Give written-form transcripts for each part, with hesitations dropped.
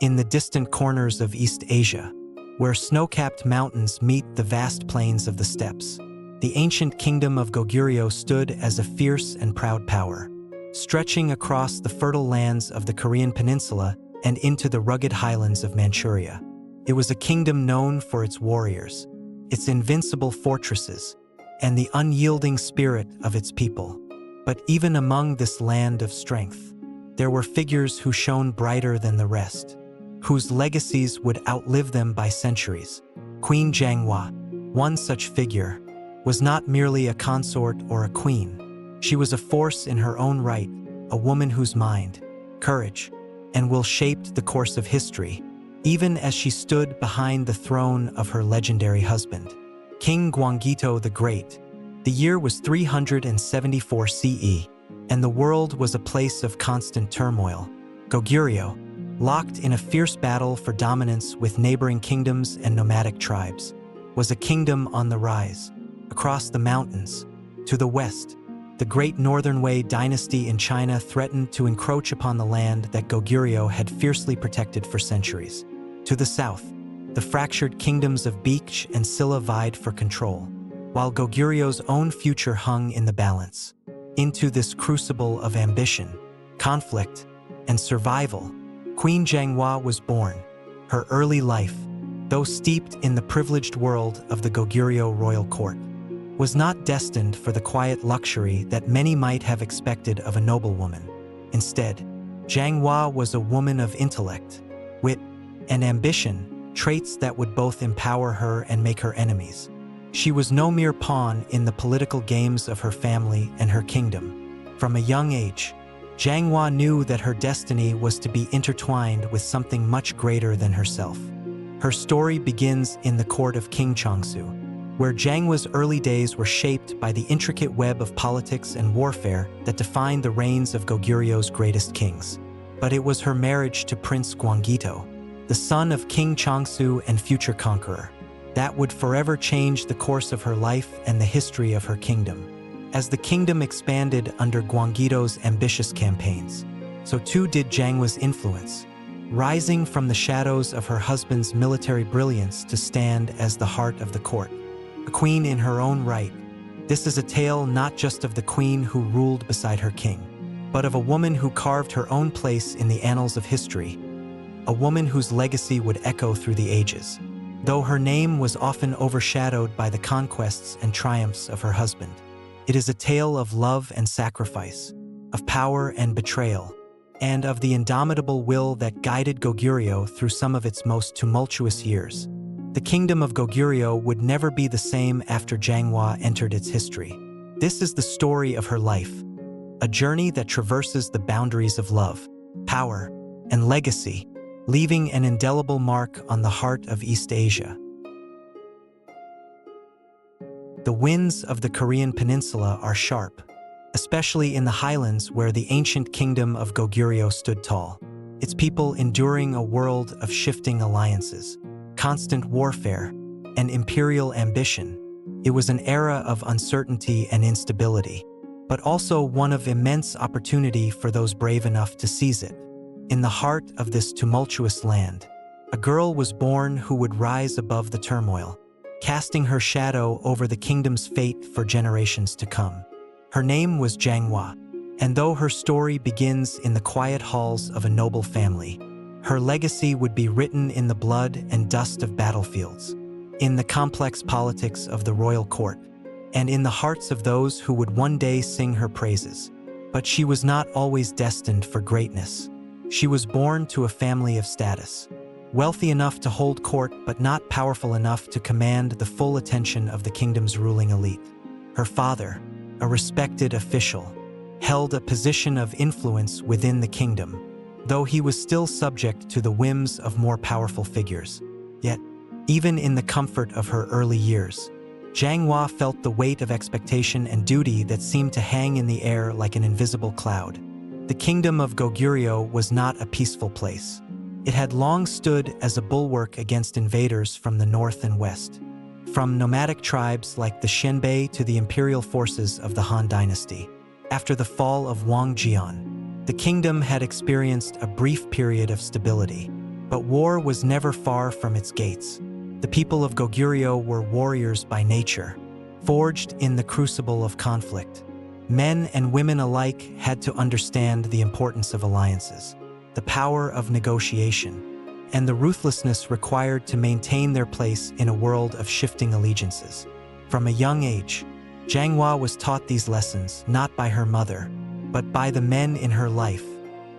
in the distant corners of East Asia, where snow-capped mountains meet the vast plains of the steppes. The ancient kingdom of Goguryeo stood as a fierce and proud power, stretching across the fertile lands of the Korean peninsula and into the rugged highlands of Manchuria. It was a kingdom known for its warriors, its invincible fortresses, and the unyielding spirit of its people. But even among this land of strength, there were figures who shone brighter than the rest, whose legacies would outlive them by centuries. Queen Janghwa, one such figure, was not merely a consort or a queen. She was a force in her own right, a woman whose mind, courage, and will shaped the course of history, even as she stood behind the throne of her legendary husband, King Gwanggaeto the Great. The year was 374 CE, and the world was a place of constant turmoil. Goguryeo, locked in a fierce battle for dominance with neighboring kingdoms and nomadic tribes, was a kingdom on the rise. Across the mountains, to the west, the Great Northern Wei dynasty in China threatened to encroach upon the land that Goguryeo had fiercely protected for centuries. To the south, the fractured kingdoms of Beich and Silla vied for control, while Goguryeo's own future hung in the balance. Into this crucible of ambition, conflict, and survival, Queen Janghwa was born. Her early life, though steeped in the privileged world of the Goguryeo royal court, was not destined for the quiet luxury that many might have expected of a noblewoman. Instead, Janghwa was a woman of intellect, wit, and ambition, traits that would both empower her and make her enemies. She was no mere pawn in the political games of her family and her kingdom. From a young age, Janghwa knew that her destiny was to be intertwined with something much greater than herself. Her story begins in the court of King Changsu, where Janghwa's early days were shaped by the intricate web of politics and warfare that defined the reigns of Goguryeo's greatest kings. But it was her marriage to Prince Gwanggaeto, the son of King Changsu and future conqueror, that would forever change the course of her life and the history of her kingdom. As the kingdom expanded under Gwanggaeto's ambitious campaigns, so too did Janghwa's influence, rising from the shadows of her husband's military brilliance to stand as the heart of the court. A queen in her own right, this is a tale not just of the queen who ruled beside her king, but of a woman who carved her own place in the annals of history, a woman whose legacy would echo through the ages, though her name was often overshadowed by the conquests and triumphs of her husband. It is a tale of love and sacrifice, of power and betrayal, and of the indomitable will that guided Goguryeo through some of its most tumultuous years. The kingdom of Goguryeo would never be the same after Janghwa entered its history. This is the story of her life, a journey that traverses the boundaries of love, power, and legacy, leaving an indelible mark on the heart of East Asia. The winds of the Korean peninsula are sharp, especially in the highlands where the ancient kingdom of Goguryeo stood tall, its people enduring a world of shifting alliances, constant warfare, and imperial ambition. It was an era of uncertainty and instability, but also one of immense opportunity for those brave enough to seize it. In the heart of this tumultuous land, a girl was born who would rise above the turmoil, casting her shadow over the kingdom's fate for generations to come. Her name was Janghwa, and though her story begins in the quiet halls of a noble family, her legacy would be written in the blood and dust of battlefields, in the complex politics of the royal court, and in the hearts of those who would one day sing her praises. But she was not always destined for greatness. She was born to a family of status, wealthy enough to hold court but not powerful enough to command the full attention of the kingdom's ruling elite. Her father, a respected official, held a position of influence within the kingdom, though he was still subject to the whims of more powerful figures. Yet, even in the comfort of her early years, Janghwa felt the weight of expectation and duty that seemed to hang in the air like an invisible cloud. The kingdom of Goguryeo was not a peaceful place. It had long stood as a bulwark against invaders from the north and west, from nomadic tribes like the Xianbei to the imperial forces of the Han dynasty. After the fall of Gwanggaeto, the kingdom had experienced a brief period of stability, But war was never far from its gates. The people of Goguryeo were warriors by nature, forged in the crucible of conflict. Men and women alike had to understand the importance of alliances, the power of negotiation, and the ruthlessness required to maintain their place in a world of shifting allegiances. From a young age, Janghwa was taught these lessons not by her mother, but by the men in her life.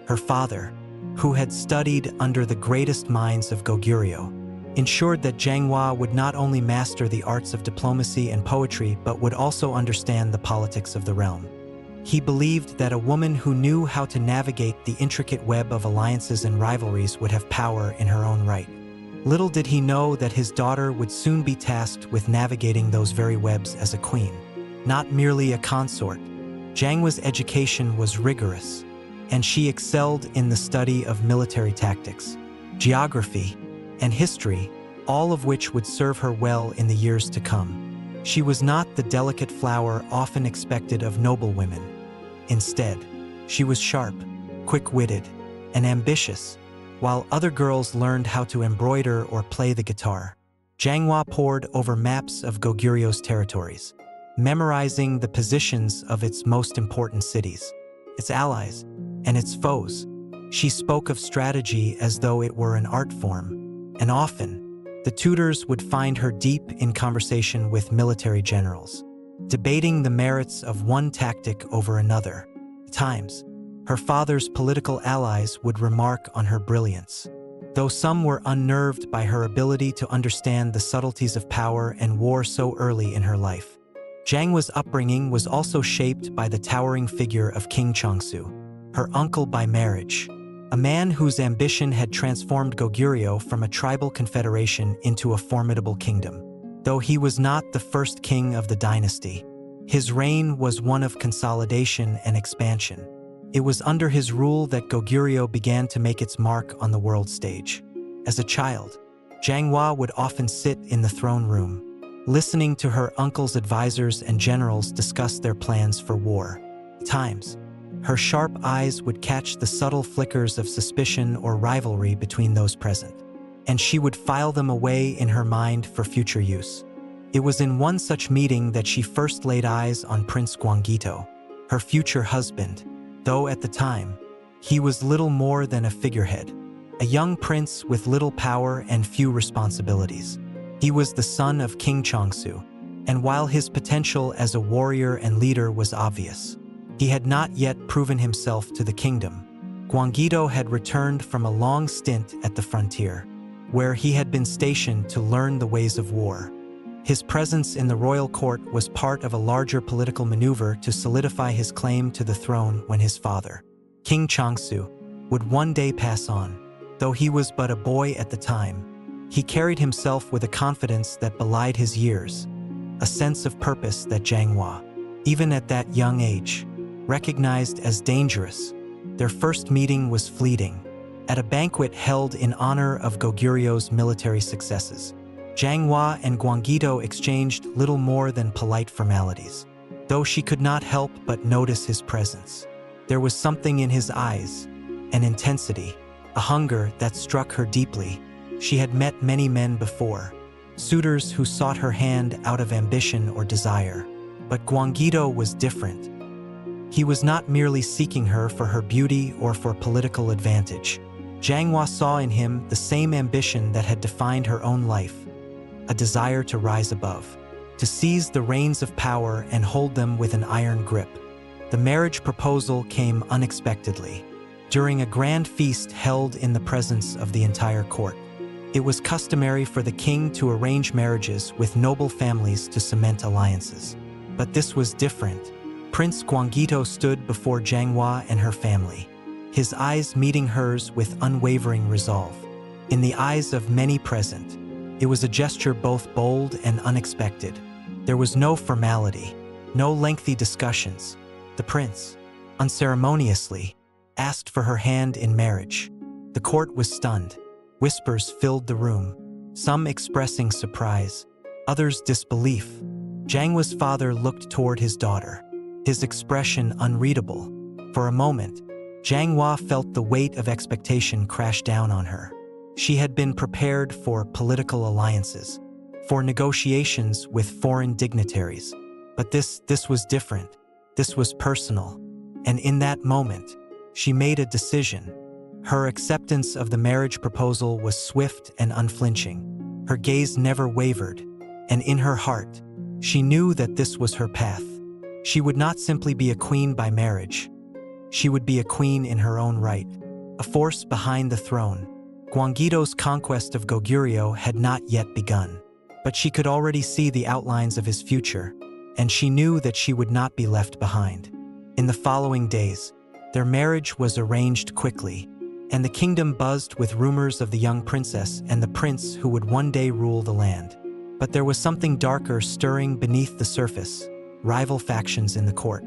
Her father, who had studied under the greatest minds of Goguryeo, ensured that Janghwa would not only master the arts of diplomacy and poetry but would also understand the politics of the realm. He believed that a woman who knew how to navigate the intricate web of alliances and rivalries would have power in her own right. Little did he know that his daughter would soon be tasked with navigating those very webs as a queen, not merely a consort. Janghwa's education was rigorous, and she excelled in the study of military tactics, geography, and history, all of which would serve her well in the years to come. She was not the delicate flower often expected of noble women. Instead, she was sharp, quick-witted, and ambitious. While other girls learned how to embroider or play the guitar, Janghwa pored over maps of Goguryeo's territories, memorizing the positions of its most important cities, its allies, and its foes. She spoke of strategy as though it were an art form, and often, the tutors would find her deep in conversation with military generals, debating the merits of one tactic over another. At times, her father's political allies would remark on her brilliance, though some were unnerved by her ability to understand the subtleties of power and war so early in her life. Janghwa's upbringing was also shaped by the towering figure of King Changsu, her uncle by marriage, a man whose ambition had transformed Goguryeo from a tribal confederation into a formidable kingdom. Though he was not the first king of the dynasty, his reign was one of consolidation and expansion. It was under his rule that Goguryeo began to make its mark on the world stage. As a child, Janghwa would often sit in the throne room, listening to her uncle's advisors and generals discuss their plans for war. At times, her sharp eyes would catch the subtle flickers of suspicion or rivalry between those present, and she would file them away in her mind for future use. It was in one such meeting that she first laid eyes on Prince Gwanggaeto, her future husband, though at the time, he was little more than a figurehead, a young prince with little power and few responsibilities. He was the son of King Changsu, and while his potential as a warrior and leader was obvious, he had not yet proven himself to the kingdom. Gwanggaeto had returned from a long stint at the frontier, where he had been stationed to learn the ways of war. His presence in the royal court was part of a larger political maneuver to solidify his claim to the throne when his father, King Changsu, would one day pass on. Though he was but a boy at the time, he carried himself with a confidence that belied his years, a sense of purpose that Janghwa, even at that young age, recognized as dangerous. Their first meeting was fleeting, at a banquet held in honor of Goguryeo's military successes. Janghwa and Gwanggaeto exchanged little more than polite formalities, though she could not help but notice his presence. There was something in his eyes, an intensity, a hunger that struck her deeply. She had met many men before, suitors who sought her hand out of ambition or desire, but Gwanggaeto was different. He was not merely seeking her for her beauty or for political advantage. Janghwa saw in him the same ambition that had defined her own life, a desire to rise above, to seize the reins of power and hold them with an iron grip. The marriage proposal came unexpectedly, during a grand feast held in the presence of the entire court. It was customary for the king to arrange marriages with noble families to cement alliances. But this was different. Prince Gwanggaeto stood before Janghwa and her family, his eyes meeting hers with unwavering resolve. In the eyes of many present, it was a gesture both bold and unexpected. There was no formality, no lengthy discussions. The prince, unceremoniously, asked for her hand in marriage. The court was stunned. Whispers filled the room, some expressing surprise, others disbelief. Janghwa's father looked toward his daughter, his expression unreadable. For a moment, Janghwa felt the weight of expectation crash down on her. She had been prepared for political alliances, for negotiations with foreign dignitaries. But this was different. This was personal. And in that moment, she made a decision. Her acceptance of the marriage proposal was swift and unflinching. Her gaze never wavered, and in her heart, she knew that this was her path. She would not simply be a queen by marriage. She would be a queen in her own right, a force behind the throne. Gwanggaeto's conquest of Goguryeo had not yet begun, but she could already see the outlines of his future, and she knew that she would not be left behind. In the following days, their marriage was arranged quickly, and the kingdom buzzed with rumors of the young princess and the prince who would one day rule the land. But there was something darker stirring beneath the surface: rival factions in the court.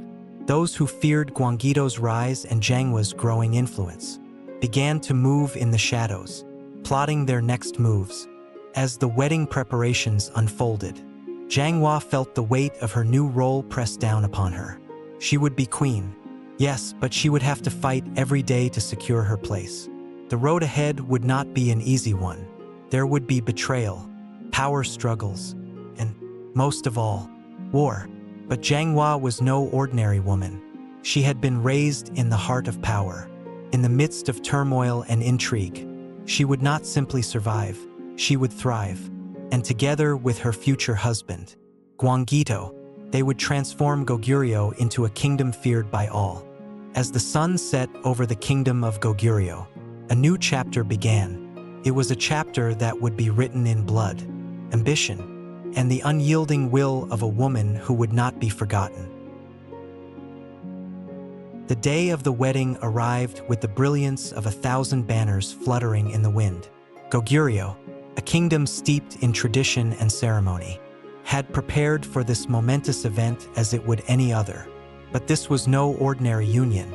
Those who feared Gwanggaeto's rise and Janghwa's growing influence began to move in the shadows, plotting their next moves. As the wedding preparations unfolded, Janghwa felt the weight of her new role pressed down upon her. She would be queen, yes, but she would have to fight every day to secure her place. The road ahead would not be an easy one. There would be betrayal, power struggles, and, most of all, war. But Janghwa was no ordinary woman. She had been raised in the heart of power. In the midst of turmoil and intrigue, she would not simply survive, she would thrive. And together with her future husband, Gwanggaeto, they would transform Goguryeo into a kingdom feared by all. As the sun set over the kingdom of Goguryeo, a new chapter began. It was a chapter that would be written in blood, ambition, and the unyielding will of a woman who would not be forgotten. The day of the wedding arrived with the brilliance of 1,000 banners fluttering in the wind. Goguryeo, a kingdom steeped in tradition and ceremony, had prepared for this momentous event as it would any other. But this was no ordinary union.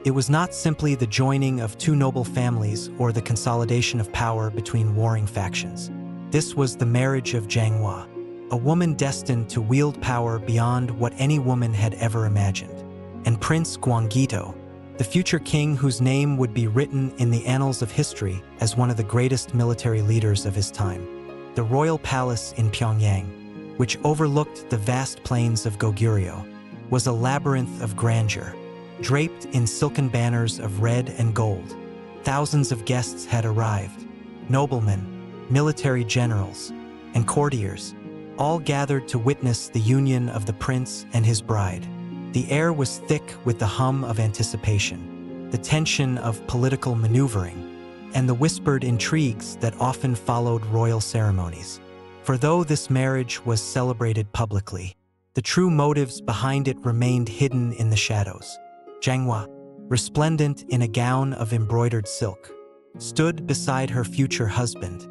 It was not simply the joining of two noble families or the consolidation of power between warring factions. This was the marriage of Janghwa, a woman destined to wield power beyond what any woman had ever imagined, and Prince Gwanggaeto, the future king whose name would be written in the annals of history as one of the greatest military leaders of his time. The royal palace in Pyongyang, which overlooked the vast plains of Goguryeo, was a labyrinth of grandeur, draped in silken banners of red and gold. Thousands of guests had arrived, noblemen, military generals, and courtiers, all gathered to witness the union of the prince and his bride. The air was thick with the hum of anticipation, the tension of political maneuvering, and the whispered intrigues that often followed royal ceremonies. For though this marriage was celebrated publicly, the true motives behind it remained hidden in the shadows. Janghwa, resplendent in a gown of embroidered silk, stood beside her future husband,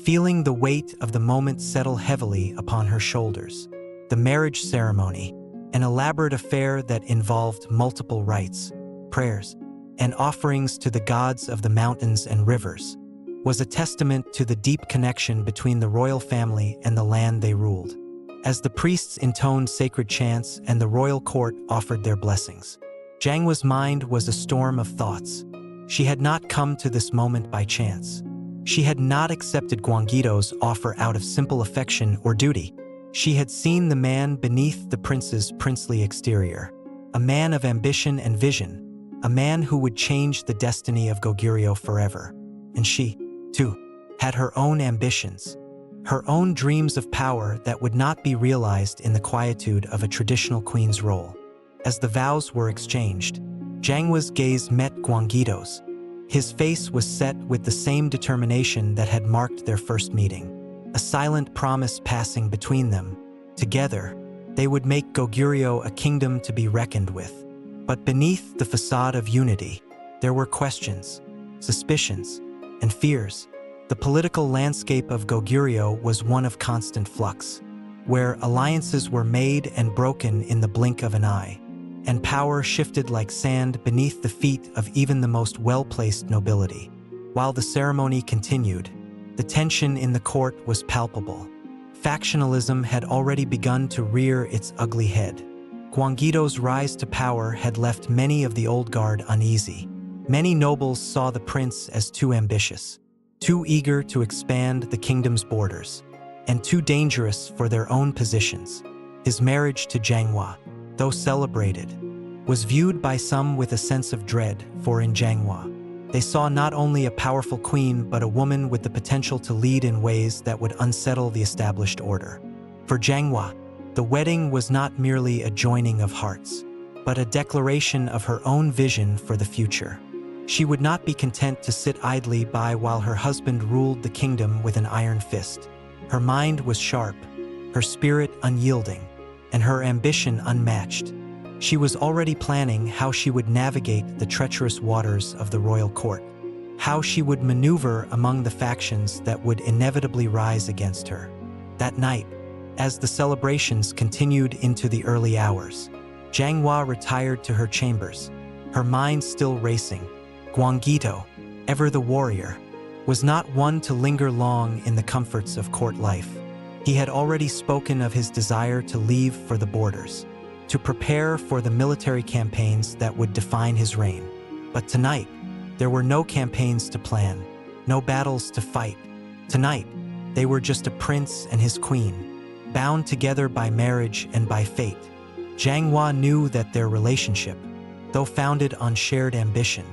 feeling the weight of the moment settle heavily upon her shoulders. The marriage ceremony, an elaborate affair that involved multiple rites, prayers, and offerings to the gods of the mountains and rivers, was a testament to the deep connection between the royal family and the land they ruled. As the priests intoned sacred chants and the royal court offered their blessings, Janghwa's mind was a storm of thoughts. She had not come to this moment by chance. She had not accepted Gwanggaeto's offer out of simple affection or duty. She had seen the man beneath the prince's princely exterior, a man of ambition and vision, a man who would change the destiny of Goguryeo forever. And she, too, had her own ambitions, her own dreams of power that would not be realized in the quietude of a traditional queen's role. As the vows were exchanged, Janghwa's gaze met Gwanggaeto's. His face was set with the same determination that had marked their first meeting, a silent promise passing between them. Together, they would make Goguryeo a kingdom to be reckoned with. But beneath the facade of unity, there were questions, suspicions, and fears. The political landscape of Goguryeo was one of constant flux, where alliances were made and broken in the blink of an eye, and power shifted like sand beneath the feet of even the most well-placed nobility. While the ceremony continued, the tension in the court was palpable. Factionalism had already begun to rear its ugly head. Gwanggaeto's rise to power had left many of the old guard uneasy. Many nobles saw the prince as too ambitious, too eager to expand the kingdom's borders, and too dangerous for their own positions. His marriage to Janghwa, though celebrated, was viewed by some with a sense of dread, for in Janghwa, they saw not only a powerful queen but a woman with the potential to lead in ways that would unsettle the established order. For Janghwa, the wedding was not merely a joining of hearts, but a declaration of her own vision for the future. She would not be content to sit idly by while her husband ruled the kingdom with an iron fist. Her mind was sharp, her spirit unyielding, and her ambition unmatched. She was already planning how she would navigate the treacherous waters of the royal court, how she would maneuver among the factions that would inevitably rise against her. That night, as the celebrations continued into the early hours, Janghwa retired to her chambers, her mind still racing. Gwanggaeto, ever the warrior, was not one to linger long in the comforts of court life. He had already spoken of his desire to leave for the borders, to prepare for the military campaigns that would define his reign. But tonight, there were no campaigns to plan, no battles to fight. Tonight, they were just a prince and his queen, bound together by marriage and by fate. Janghwa knew that their relationship, though founded on shared ambition,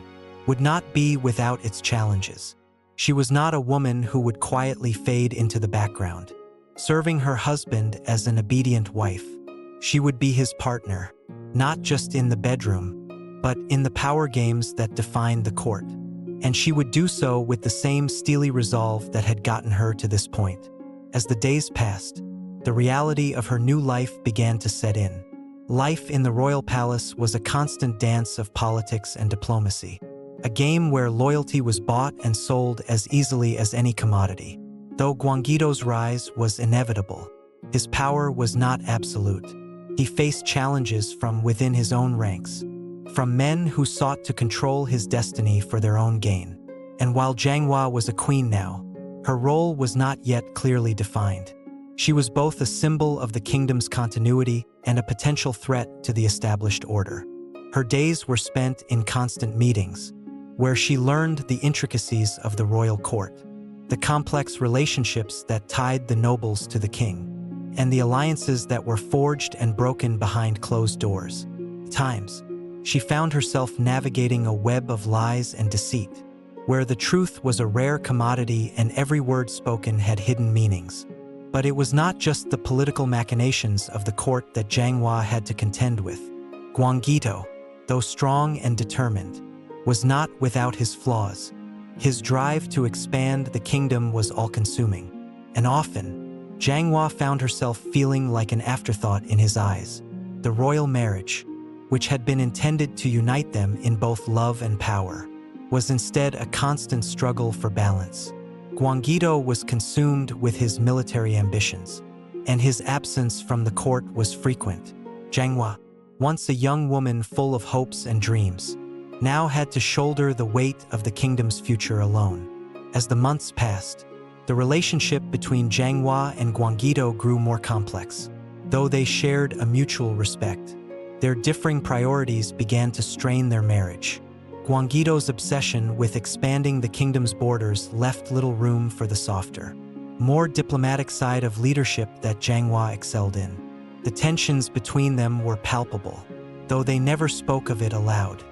would not be without its challenges. She was not a woman who would quietly fade into the background, serving her husband as an obedient wife. She would be his partner, not just in the bedroom, but in the power games that defined the court. And she would do so with the same steely resolve that had gotten her to this point. As the days passed, the reality of her new life began to set in. Life in the royal palace was a constant dance of politics and diplomacy, a game where loyalty was bought and sold as easily as any commodity. Though Gwanggaeto's rise was inevitable, his power was not absolute. He faced challenges from within his own ranks, from men who sought to control his destiny for their own gain. And while Janghwa was a queen now, her role was not yet clearly defined. She was both a symbol of the kingdom's continuity and a potential threat to the established order. Her days were spent in constant meetings, where she learned the intricacies of the royal court, the complex relationships that tied the nobles to the king, and the alliances that were forged and broken behind closed doors. At times, she found herself navigating a web of lies and deceit, where the truth was a rare commodity and every word spoken had hidden meanings. But it was not just the political machinations of the court that Janghwa had to contend with. Gwanggaeto, though strong and determined, was not without his flaws. His drive to expand the kingdom was all-consuming, and often, Janghwa found herself feeling like an afterthought in his eyes. The royal marriage, which had been intended to unite them in both love and power, was instead a constant struggle for balance. Gwanggaeto was consumed with his military ambitions, and his absence from the court was frequent. Janghwa, once a young woman full of hopes and dreams, now had to shoulder the weight of the kingdom's future alone. As the months passed, the relationship between Janghwa and Gwanggaeto grew more complex. Though they shared a mutual respect, their differing priorities began to strain their marriage. Gwanggaeto's obsession with expanding the kingdom's borders left little room for the softer, more diplomatic side of leadership that Janghwa excelled in. The tensions between them were palpable, though they never spoke of it aloud.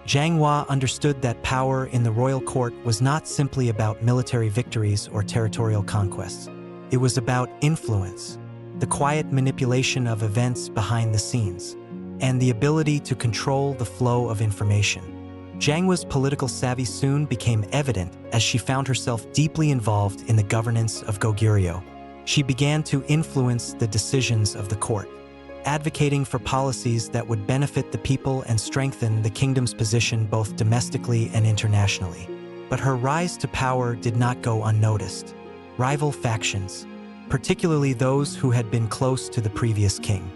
Janghwa understood that power in the royal court was not simply about military victories or territorial conquests. It was about influence, the quiet manipulation of events behind the scenes, and the ability to control the flow of information. Janghwa's political savvy soon became evident as she found herself deeply involved in the governance of Goguryeo. She began to influence the decisions of the court, advocating for policies that would benefit the people and strengthen the kingdom's position both domestically and internationally. But her rise to power did not go unnoticed. Rival factions, particularly those who had been close to the previous king,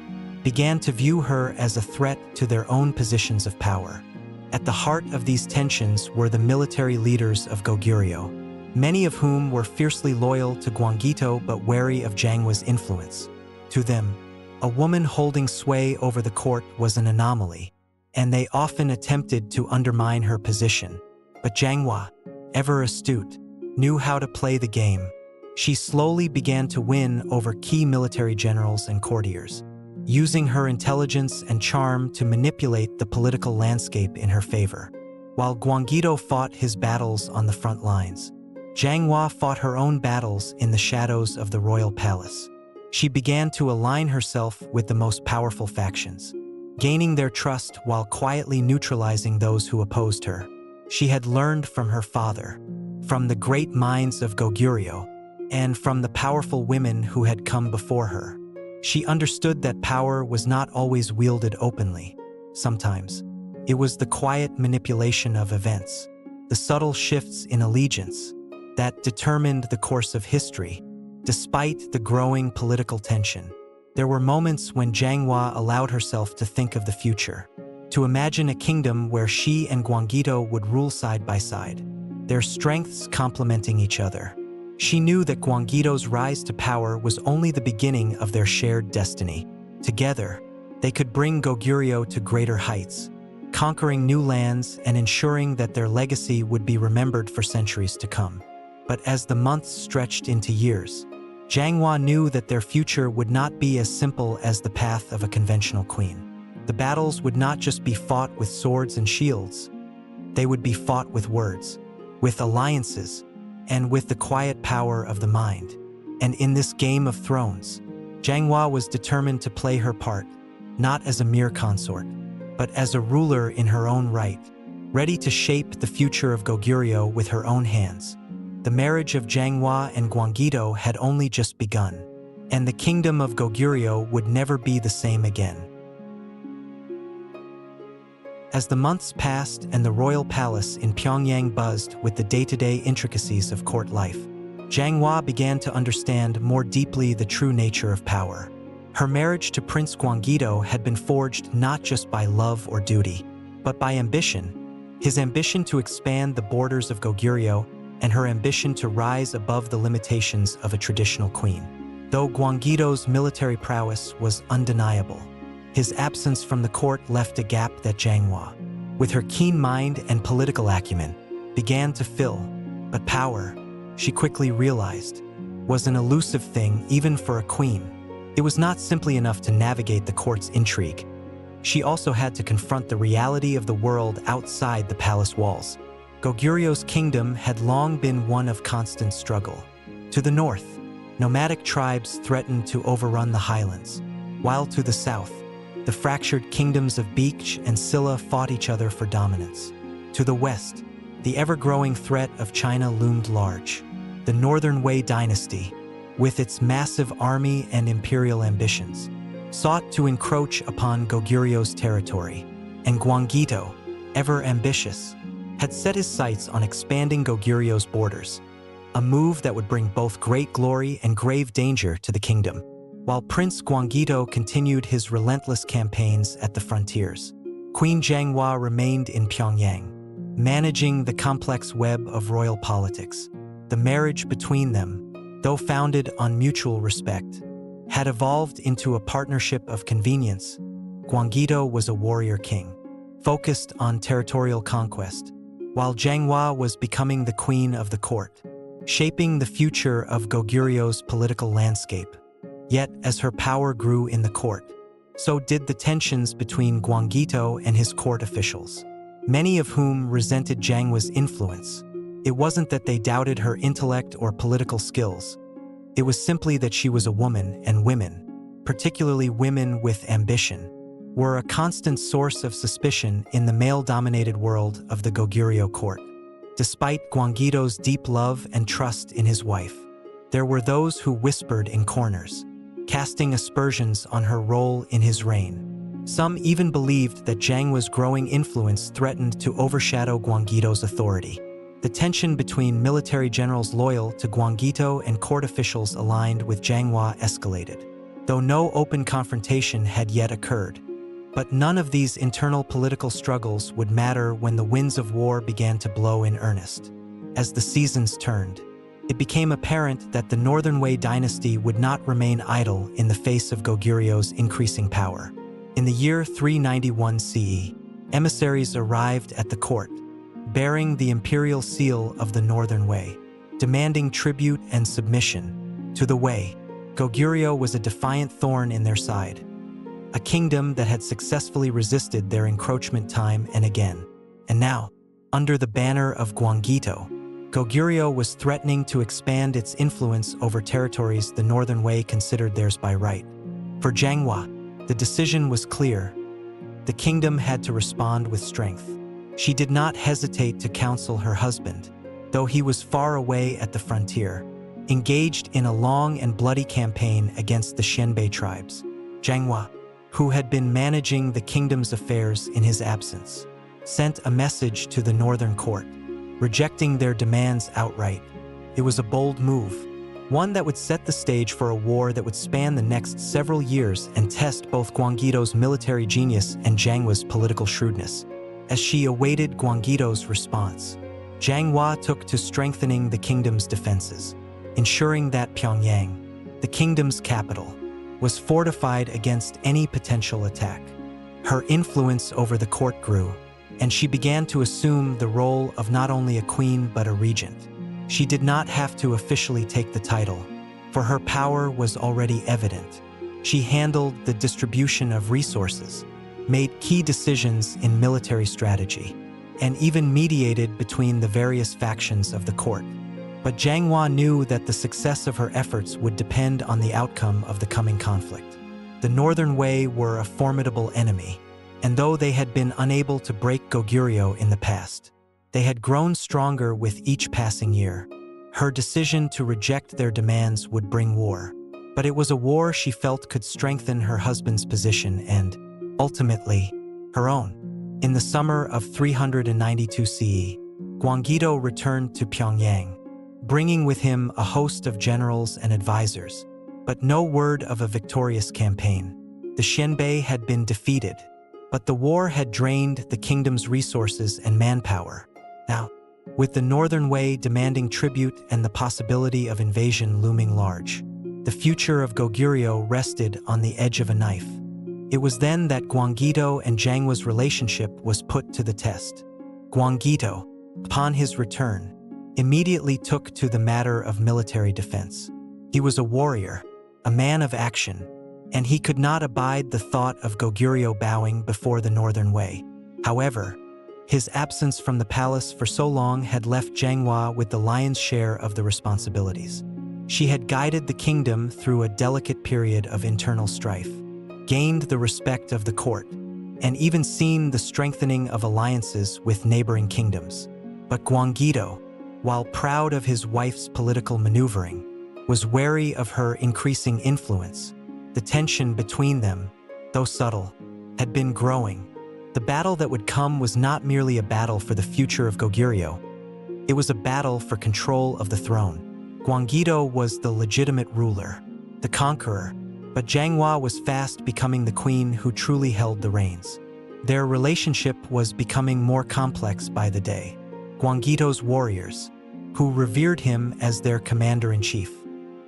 began to view her as a threat to their own positions of power. At the heart of these tensions were the military leaders of Goguryeo, many of whom were fiercely loyal to Gwanggaeto but wary of Janghwa's influence. To them, a woman holding sway over the court was an anomaly, and they often attempted to undermine her position. But Janghwa, ever astute, knew how to play the game. She slowly began to win over key military generals and courtiers, using her intelligence and charm to manipulate the political landscape in her favor. While Gwanggaeto fought his battles on the front lines, Janghwa fought her own battles in the shadows of the royal palace. She began to align herself with the most powerful factions, gaining their trust while quietly neutralizing those who opposed her. She had learned from her father, from the great minds of Goguryeo, and from the powerful women who had come before her. She understood that power was not always wielded openly. Sometimes, it was the quiet manipulation of events, the subtle shifts in allegiance, that determined the course of history. Despite the growing political tension, there were moments when Janghwa allowed herself to think of the future, to imagine a kingdom where she and Gwanggaeto would rule side by side, their strengths complementing each other. She knew that Gwanggaeto's rise to power was only the beginning of their shared destiny. Together, they could bring Goguryeo to greater heights, conquering new lands and ensuring that their legacy would be remembered for centuries to come. But as the months stretched into years, Janghwa knew that their future would not be as simple as the path of a conventional queen. The battles would not just be fought with swords and shields. They would be fought with words, with alliances, and with the quiet power of the mind. And in this game of thrones, Janghwa was determined to play her part, not as a mere consort, but as a ruler in her own right, ready to shape the future of Goguryeo with her own hands. The marriage of Janghwa and Gwanggaeto had only just begun, and the kingdom of Goguryeo would never be the same again. As the months passed and the royal palace in Pyongyang buzzed with the day-to-day intricacies of court life, Janghwa began to understand more deeply the true nature of power. Her marriage to Prince Gwanggaeto had been forged not just by love or duty, but by ambition. His ambition to expand the borders of Goguryeo and her ambition to rise above the limitations of a traditional queen. Though Gwanggaeto's military prowess was undeniable, his absence from the court left a gap that Janghwa, with her keen mind and political acumen, began to fill. But power, she quickly realized, was an elusive thing even for a queen. It was not simply enough to navigate the court's intrigue. She also had to confront the reality of the world outside the palace walls. Goguryeo's kingdom had long been one of constant struggle. To the north, nomadic tribes threatened to overrun the highlands, while to the south, the fractured kingdoms of Beach and Silla fought each other for dominance. To the west, the ever-growing threat of China loomed large. The Northern Wei dynasty, with its massive army and imperial ambitions, sought to encroach upon Goguryeo's territory, and Gwanggaeto, ever ambitious, had set his sights on expanding Goguryeo's borders, a move that would bring both great glory and grave danger to the kingdom. While Prince Gwanggaeto continued his relentless campaigns at the frontiers, Queen Janghwa remained in Pyongyang, managing the complex web of royal politics. The marriage between them, though founded on mutual respect, had evolved into a partnership of convenience. Gwanggaeto was a warrior king, focused on territorial conquest, while Janghwa was becoming the queen of the court, shaping the future of Goguryeo's political landscape. Yet, as her power grew in the court, so did the tensions between Gwanggaeto and his court officials, many of whom resented Janghwa's influence. It wasn't that they doubted her intellect or political skills. It was simply that she was a woman, and women, particularly women with ambition, were a constant source of suspicion in the male-dominated world of the Goguryeo court. Despite Gwanggaeto's deep love and trust in his wife, there were those who whispered in corners, casting aspersions on her role in his reign. Some even believed that Janghwa's growing influence threatened to overshadow Gwanggaeto's authority. The tension between military generals loyal to Gwanggaeto and court officials aligned with Janghwa escalated, though no open confrontation had yet occurred. But none of these internal political struggles would matter when the winds of war began to blow in earnest. As the seasons turned, it became apparent that the Northern Wei dynasty would not remain idle in the face of Goguryeo's increasing power. In the year 391 CE, emissaries arrived at the court, bearing the imperial seal of the Northern Wei. demanding tribute and submission. To the Wei, Goguryeo was a defiant thorn in their side, a kingdom that had successfully resisted their encroachment time and again. And now, under the banner of Gwanggaeto, Goguryeo was threatening to expand its influence over territories the Northern Wei considered theirs by right. For Janghwa, the decision was clear. The kingdom had to respond with strength. She did not hesitate to counsel her husband, though he was far away at the frontier, engaged in a long and bloody campaign against the Xianbei tribes. Janghwa, who had been managing the kingdom's affairs in his absence, sent a message to the northern court, rejecting their demands outright. It was a bold move, one that would set the stage for a war that would span the next several years and test both Gwanggaeto's military genius and Janghwa's political shrewdness. As she awaited Gwanggaeto's response, Janghwa took to strengthening the kingdom's defenses, ensuring that Pyongyang, the kingdom's capital, was fortified against any potential attack. Her influence over the court grew, and she began to assume the role of not only a queen but a regent. She did not have to officially take the title, for her power was already evident. She handled the distribution of resources, made key decisions in military strategy, and even mediated between the various factions of the court. But Janghwa knew that the success of her efforts would depend on the outcome of the coming conflict. The Northern Wei were a formidable enemy, and though they had been unable to break Goguryeo in the past, they had grown stronger with each passing year. Her decision to reject their demands would bring war, but it was a war she felt could strengthen her husband's position and, ultimately, her own. In the summer of 392 CE, Gwanggaeto returned to Pyongyang, bringing with him a host of generals and advisors, but no word of a victorious campaign. The Xianbei had been defeated, but the war had drained the kingdom's resources and manpower. Now, with the Northern Wei demanding tribute and the possibility of invasion looming large, the future of Goguryeo rested on the edge of a knife. It was then that Gwanggaeto and Janghwa's relationship was put to the test. Gwanggaeto, upon his return, immediately took to the matter of military defense. He was a warrior, a man of action, and he could not abide the thought of Goguryeo bowing before the Northern Wei. However, his absence from the palace for so long had left Janghwa with the lion's share of the responsibilities. She had guided the kingdom through a delicate period of internal strife, gained the respect of the court, and even seen the strengthening of alliances with neighboring kingdoms. But Gwanggaeto, while proud of his wife's political maneuvering, was wary of her increasing influence. The tension between them, though subtle, had been growing. The battle that would come was not merely a battle for the future of Goguryeo. It was a battle for control of the throne. Gwanggaeto was the legitimate ruler, the conqueror, but Janghwa was fast becoming the queen who truly held the reins. Their relationship was becoming more complex by the day. Gwanggaeto's warriors, who revered him as their commander-in-chief,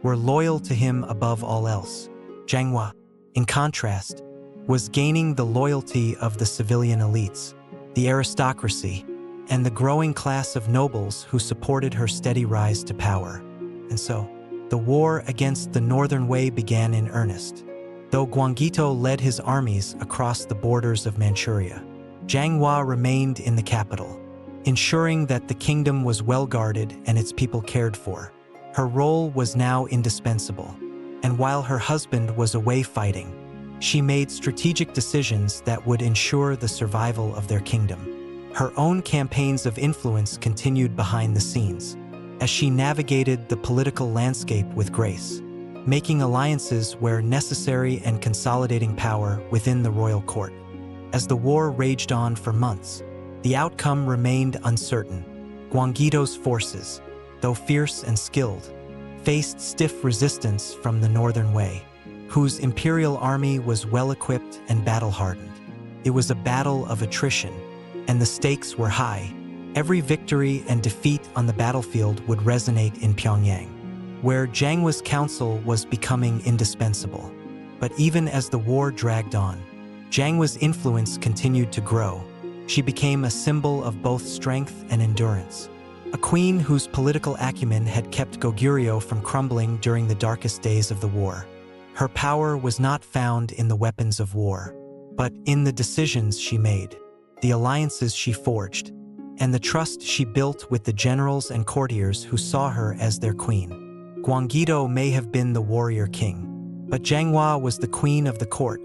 were loyal to him above all else. Janghwa, in contrast, was gaining the loyalty of the civilian elites, the aristocracy, and the growing class of nobles who supported her steady rise to power. And so, the war against the Northern Wei began in earnest. Though Gwanggaeto led his armies across the borders of Manchuria, Janghwa remained in the capital, ensuring that the kingdom was well guarded and its people cared for. Her role was now indispensable, and while her husband was away fighting, she made strategic decisions that would ensure the survival of their kingdom. Her own campaigns of influence continued behind the scenes, as she navigated the political landscape with grace, making alliances where necessary and consolidating power within the royal court. As the war raged on for months, the outcome remained uncertain. Gwanggaeto's forces, though fierce and skilled, faced stiff resistance from the Northern Wei, whose imperial army was well-equipped and battle-hardened. It was a battle of attrition, and the stakes were high. Every victory and defeat on the battlefield would resonate in Pyongyang, where Janghwa's counsel was becoming indispensable. But even as the war dragged on, Janghwa's influence continued to grow. She became a symbol of both strength and endurance. a queen whose political acumen had kept Goguryeo from crumbling during the darkest days of the war. Her power was not found in the weapons of war, but in the decisions she made, the alliances she forged, and the trust she built with the generals and courtiers who saw her as their queen. Gwanggaeto may have been the warrior king, but Janghwa was the queen of the court,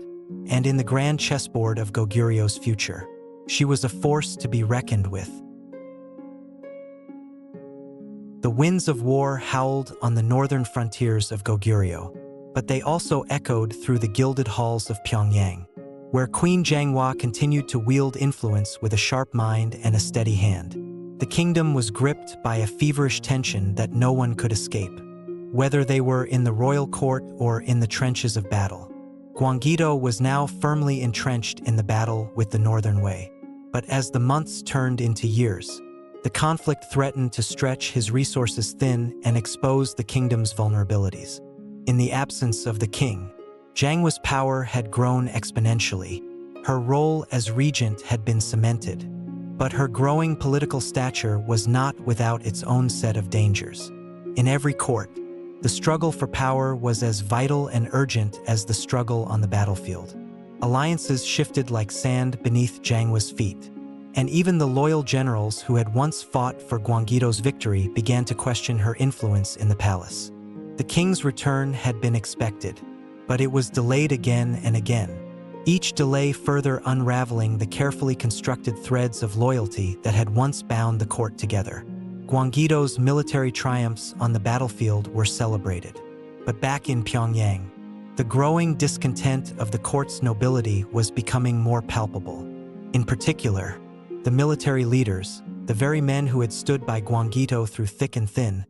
and in the grand chessboard of Goguryeo's future, she was a force to be reckoned with. The winds of war howled on the northern frontiers of Goguryeo, but they also echoed through the gilded halls of Pyongyang, where Queen Janghwa continued to wield influence with a sharp mind and a steady hand. The kingdom was gripped by a feverish tension that no one could escape, whether they were in the royal court or in the trenches of battle. Gwanggaeto was now firmly entrenched in the battle with the Northern Wei. But as the months turned into years, the conflict threatened to stretch his resources thin and expose the kingdom's vulnerabilities. In the absence of the king, Janghwa's power had grown exponentially. Her role as regent had been cemented, but her growing political stature was not without its own set of dangers. In every court, the struggle for power was as vital and urgent as the struggle on the battlefield. Alliances shifted like sand beneath Janghwa's feet, and even the loyal generals who had once fought for Gwanggaeto's victory began to question her influence in the palace. The king's return had been expected, but it was delayed again and again, each delay further unraveling the carefully constructed threads of loyalty that had once bound the court together. Gwanggaeto's military triumphs on the battlefield were celebrated, but back in Pyongyang, the growing discontent of the court's nobility was becoming more palpable. In particular, the military leaders, the very men who had stood by Gwanggaeto through thick and thin,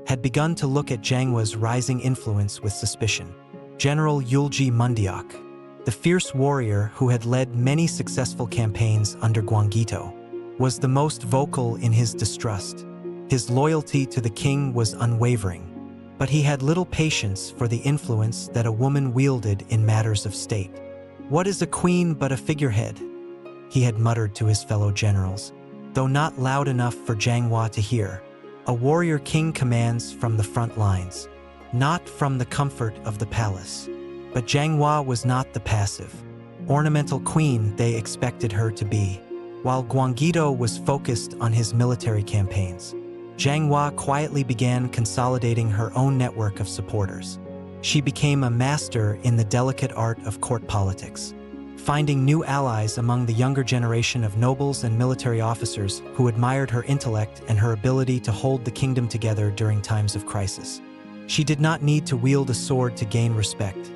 had begun to look at Janghwa's rising influence with suspicion. General Yulji Mundeok, the fierce warrior who had led many successful campaigns under Gwanggaeto, was the most vocal in his distrust. His loyalty to the king was unwavering, but he had little patience for the influence that a woman wielded in matters of state. "What is a queen but a figurehead?" he had muttered to his fellow generals, though not loud enough for Janghwa to hear. "A warrior king commands from the front lines, not from the comfort of the palace." But Janghwa was not the passive, ornamental queen they expected her to be. While Gwanggaeto was focused on his military campaigns, Janghwa quietly began consolidating her own network of supporters. She became a master in the delicate art of court politics, finding new allies among the younger generation of nobles and military officers who admired her intellect and her ability to hold the kingdom together during times of crisis. She did not need to wield a sword to gain respect.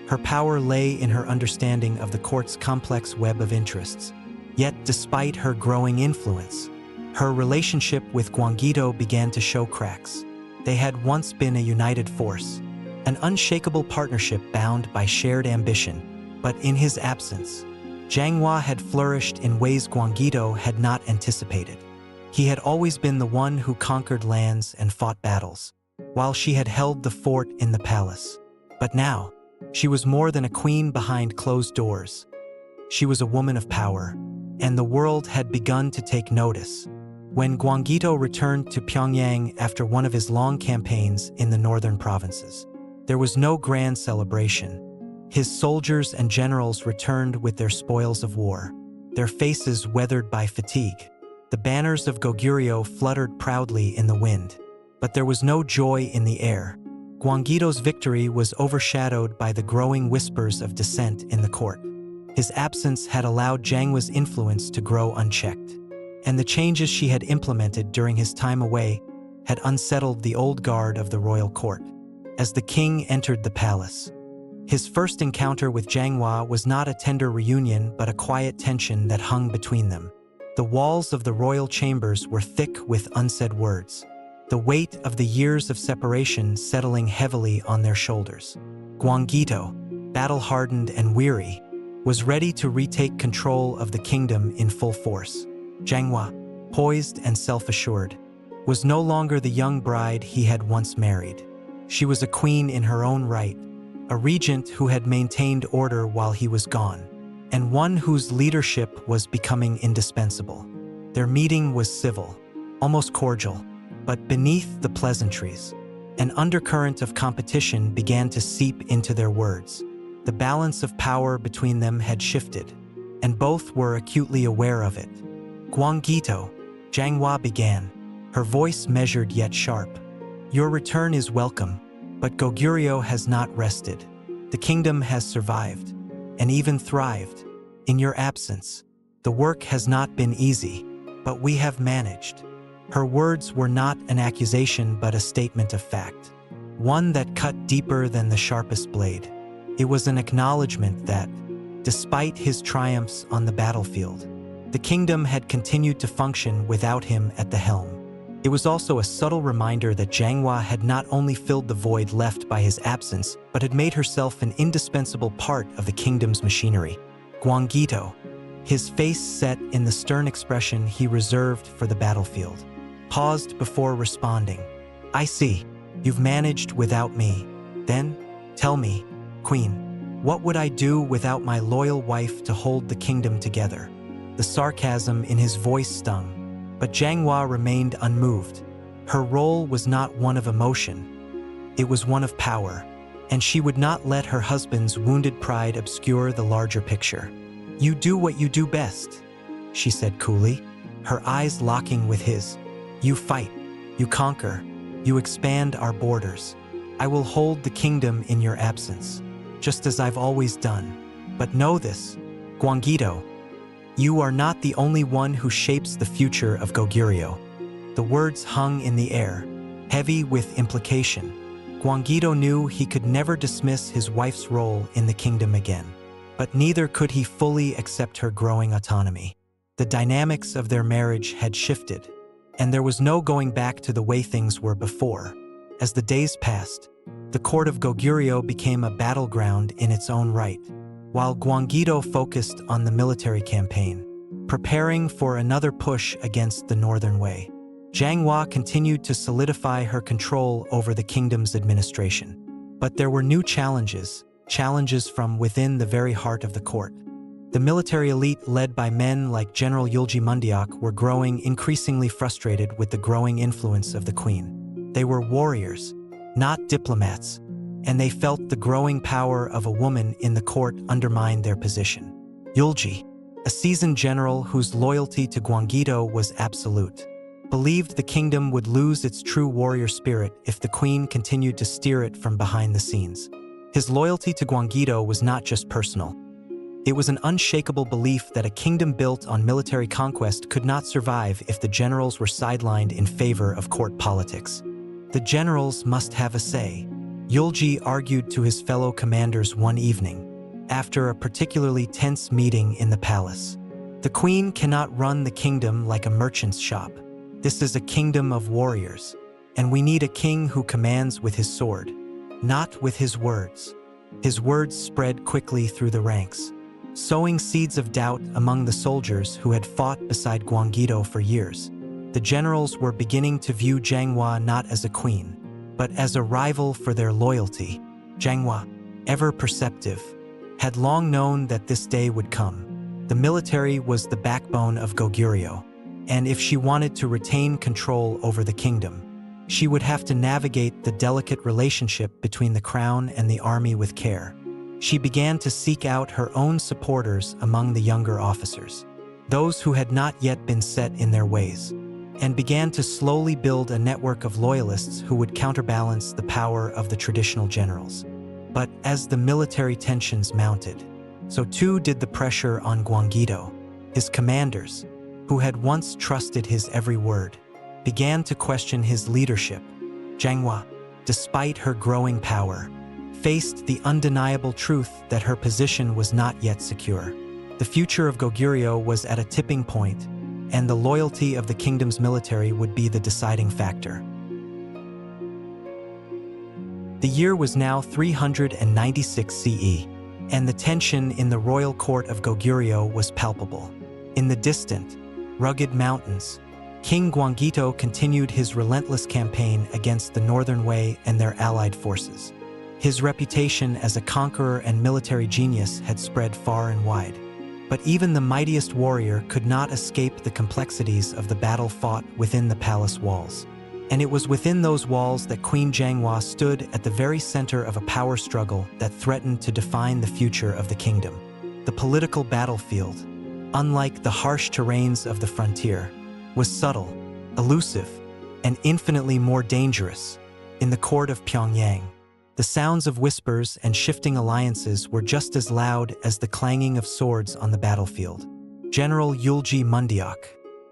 Her power lay in her understanding of the court's complex web of interests. Yet, despite her growing influence, her relationship with Gwanggaeto began to show cracks. They had once been a united force, an unshakable partnership bound by shared ambition. But in his absence, Janghwa had flourished in ways Gwanggaeto had not anticipated. He had always been the one who conquered lands and fought battles, while she had held the fort in the palace. But now, she was more than a queen behind closed doors. She was a woman of power, and the world had begun to take notice. When Gwanggaeto returned to Pyongyang after one of his long campaigns in the northern provinces, there was no grand celebration. His soldiers and generals returned with their spoils of war, their faces weathered by fatigue. The banners of Goguryeo fluttered proudly in the wind, but there was no joy in the air. Gwanggaeto's victory was overshadowed by the growing whispers of dissent in the court. His absence had allowed Janghwa's influence to grow unchecked, and the changes she had implemented during his time away had unsettled the old guard of the royal court. As the king entered the palace, his first encounter with Janghwa was not a tender reunion but a quiet tension that hung between them. The walls of the royal chambers were thick with unsaid words, the weight of the years of separation settling heavily on their shoulders. Gwanggaeto, battle-hardened and weary, was ready to retake control of the kingdom in full force. Janghwa, poised and self-assured, was no longer the young bride he had once married. She was a queen in her own right, a regent who had maintained order while he was gone, and one whose leadership was becoming indispensable. Their meeting was civil, almost cordial. But beneath the pleasantries, an undercurrent of competition began to seep into their words. The balance of power between them had shifted, and both were acutely aware of it. Gwanggaeto, Janghwa began, her voice measured yet sharp. Your return is welcome, but Goguryeo has not rested. The kingdom has survived, and even thrived, in your absence. The work has not been easy, but we have managed. Her words were not an accusation but a statement of fact, one that cut deeper than the sharpest blade. It was an acknowledgement that, despite his triumphs on the battlefield, the kingdom had continued to function without him at the helm. It was also a subtle reminder that Janghwa had not only filled the void left by his absence, but had made herself an indispensable part of the kingdom's machinery. Gwanggaeto, his face set in the stern expression he reserved for the battlefield, paused before responding. I see, you've managed without me. Then, tell me, Queen, what would I do without my loyal wife to hold the kingdom together? The sarcasm in his voice stung, but Janghwa remained unmoved. Her role was not one of emotion, it was one of power, and she would not let her husband's wounded pride obscure the larger picture. You do what you do best, she said coolly, her eyes locking with his. You fight, you conquer, you expand our borders. I will hold the kingdom in your absence, just as I've always done. But know this, Gwanggaeto, you are not the only one who shapes the future of Goguryeo. The words hung in the air, heavy with implication. Gwanggaeto knew he could never dismiss his wife's role in the kingdom again, but neither could he fully accept her growing autonomy. The dynamics of their marriage had shifted, and there was no going back to the way things were before. As the days passed, the court of Goguryeo became a battleground in its own right, while Gwanggaeto focused on the military campaign, preparing for another push against the Northern Way. Janghwa continued to solidify her control over the kingdom's administration. But there were new challenges from within the very heart of the court. The military elite led by men like General Yulji Mundiak were growing increasingly frustrated with the growing influence of the queen. They were warriors, not diplomats, and they felt the growing power of a woman in the court undermine their position. Yulji, a seasoned general whose loyalty to Gwanggaeto was absolute, believed the kingdom would lose its true warrior spirit if the queen continued to steer it from behind the scenes. His loyalty to Gwanggaeto was not just personal. It was an unshakable belief that a kingdom built on military conquest could not survive if the generals were sidelined in favor of court politics. The generals must have a say, Yulji argued to his fellow commanders one evening, after a particularly tense meeting in the palace. The queen cannot run the kingdom like a merchant's shop. This is a kingdom of warriors, and we need a king who commands with his sword, not with his words. His words spread quickly through the ranks, sowing seeds of doubt among the soldiers who had fought beside Gwanggaeto for years. The generals were beginning to view Janghwa not as a queen, but as a rival for their loyalty. Janghwa, ever perceptive, had long known that this day would come. The military was the backbone of Goguryeo, and if she wanted to retain control over the kingdom, she would have to navigate the delicate relationship between the crown and the army with care. She began to seek out her own supporters among the younger officers, those who had not yet been set in their ways, and began to slowly build a network of loyalists who would counterbalance the power of the traditional generals. But as the military tensions mounted, so too did the pressure on Gwanggaeto. His commanders, who had once trusted his every word, began to question his leadership. Janghwa, despite her growing power, faced the undeniable truth that her position was not yet secure. The future of Goguryeo was at a tipping point, and the loyalty of the kingdom's military would be the deciding factor. The year was now 396 CE, and the tension in the royal court of Goguryeo was palpable. In the distant, rugged mountains, King Gwanggaeto continued his relentless campaign against the Northern Way and their allied forces. His reputation as a conqueror and military genius had spread far and wide. But even the mightiest warrior could not escape the complexities of the battle fought within the palace walls. And it was within those walls that Queen Janghwa stood at the very center of a power struggle that threatened to define the future of the kingdom. The political battlefield, unlike the harsh terrains of the frontier, was subtle, elusive, and infinitely more dangerous. In the court of Pyongyang, the sounds of whispers and shifting alliances were just as loud as the clanging of swords on the battlefield. General Yulji Mundeok,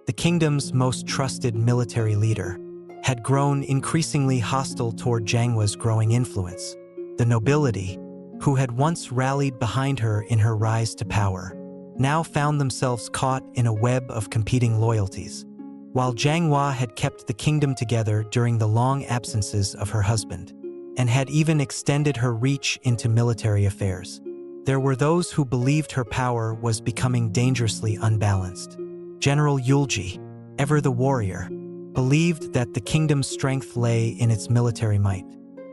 the kingdom's most trusted military leader, had grown increasingly hostile toward Janghwa's growing influence. The nobility, who had once rallied behind her in her rise to power, now found themselves caught in a web of competing loyalties. While Janghwa had kept the kingdom together during the long absences of her husband, and had even extended her reach into military affairs, there were those who believed her power was becoming dangerously unbalanced. General Yulji, ever the warrior, believed that the kingdom's strength lay in its military might,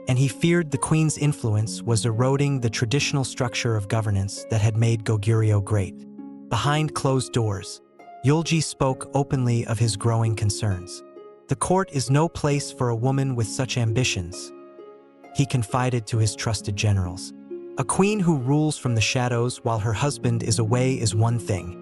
and he feared the queen's influence was eroding the traditional structure of governance that had made Goguryeo great. Behind closed doors, Yulji spoke openly of his growing concerns. "The court is no place for a woman with such ambitions," he confided to his trusted generals. "A queen who rules from the shadows while her husband is away is one thing.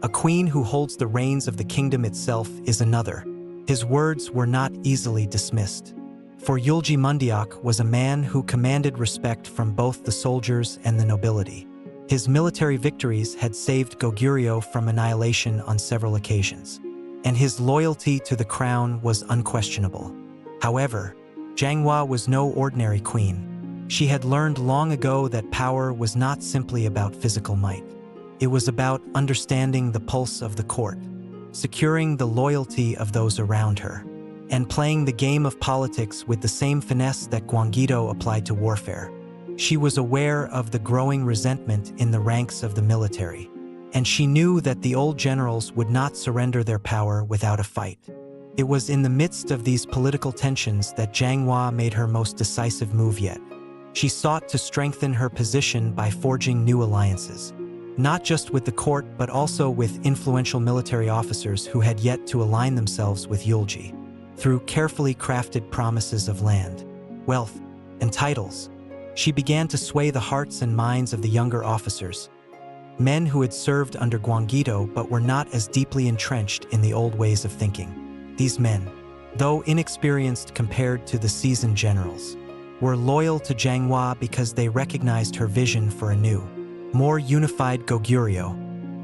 A queen who holds the reins of the kingdom itself is another." His words were not easily dismissed, for Yulji Mundeok was a man who commanded respect from both the soldiers and the nobility. His military victories had saved Goguryeo from annihilation on several occasions, and his loyalty to the crown was unquestionable. However, Janghwa was no ordinary queen. She had learned long ago that power was not simply about physical might. It was about understanding the pulse of the court, securing the loyalty of those around her, and playing the game of politics with the same finesse that Gwanggaeto applied to warfare. She was aware of the growing resentment in the ranks of the military, and she knew that the old generals would not surrender their power without a fight. It was in the midst of these political tensions that Janghwa made her most decisive move yet. She sought to strengthen her position by forging new alliances, not just with the court but also with influential military officers who had yet to align themselves with Yulji. Through carefully crafted promises of land, wealth, and titles, she began to sway the hearts and minds of the younger officers, men who had served under Gwanggaeto but were not as deeply entrenched in the old ways of thinking. These men, though inexperienced compared to the seasoned generals, were loyal to Janghwa because they recognized her vision for a new, more unified Goguryeo.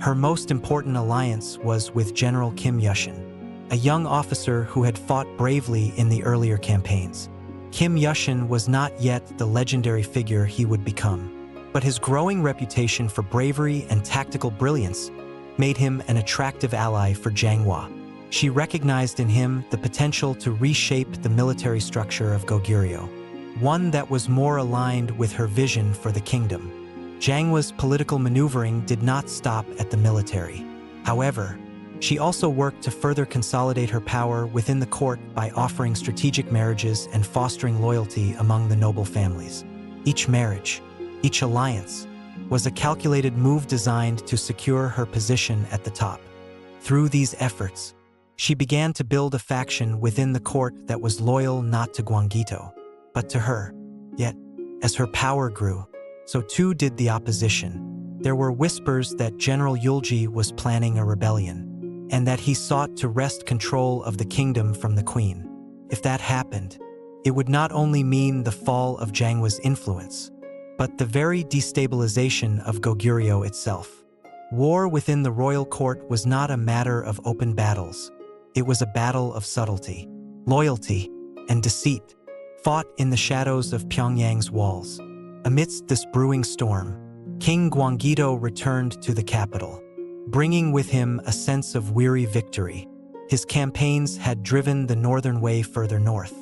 Her most important alliance was with General Kim Yushin, a young officer who had fought bravely in the earlier campaigns. Kim Yushin was not yet the legendary figure he would become, but his growing reputation for bravery and tactical brilliance made him an attractive ally for Janghwa. She recognized in him the potential to reshape the military structure of Goguryeo, one that was more aligned with her vision for the kingdom. Janghwa's political maneuvering did not stop at the military. However, she also worked to further consolidate her power within the court by offering strategic marriages and fostering loyalty among the noble families. Each marriage, each alliance, was a calculated move designed to secure her position at the top. Through these efforts, she began to build a faction within the court that was loyal not to Gwanggaeto, but to her. Yet, as her power grew, so too did the opposition. There were whispers that General Yulji was planning a rebellion, and that he sought to wrest control of the kingdom from the queen. If that happened, it would not only mean the fall of Janghwa's influence, but the very destabilization of Goguryeo itself. War within the royal court was not a matter of open battles. It was a battle of subtlety, loyalty, and deceit, fought in the shadows of Pyongyang's walls. Amidst this brewing storm, King Gwanggaeto returned to the capital, bringing with him a sense of weary victory. His campaigns had driven the northern way further north,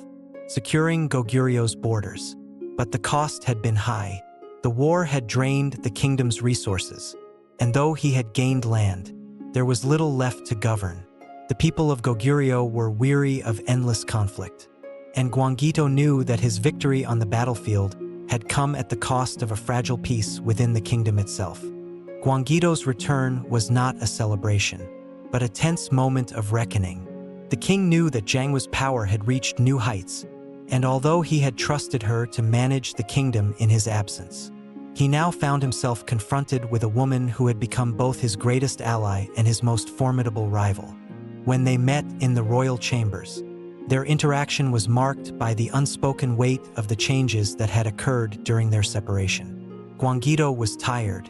securing Goguryeo's borders. But the cost had been high. The war had drained the kingdom's resources, and though he had gained land, there was little left to govern. The people of Goguryeo were weary of endless conflict, and Gwanggaeto knew that his victory on the battlefield had come at the cost of a fragile peace within the kingdom itself. Gwanggaeto's return was not a celebration, but a tense moment of reckoning. The king knew that Janghwa's power had reached new heights, and although he had trusted her to manage the kingdom in his absence, he now found himself confronted with a woman who had become both his greatest ally and his most formidable rival. When they met in the royal chambers, their interaction was marked by the unspoken weight of the changes that had occurred during their separation. Gwanggaeto was tired,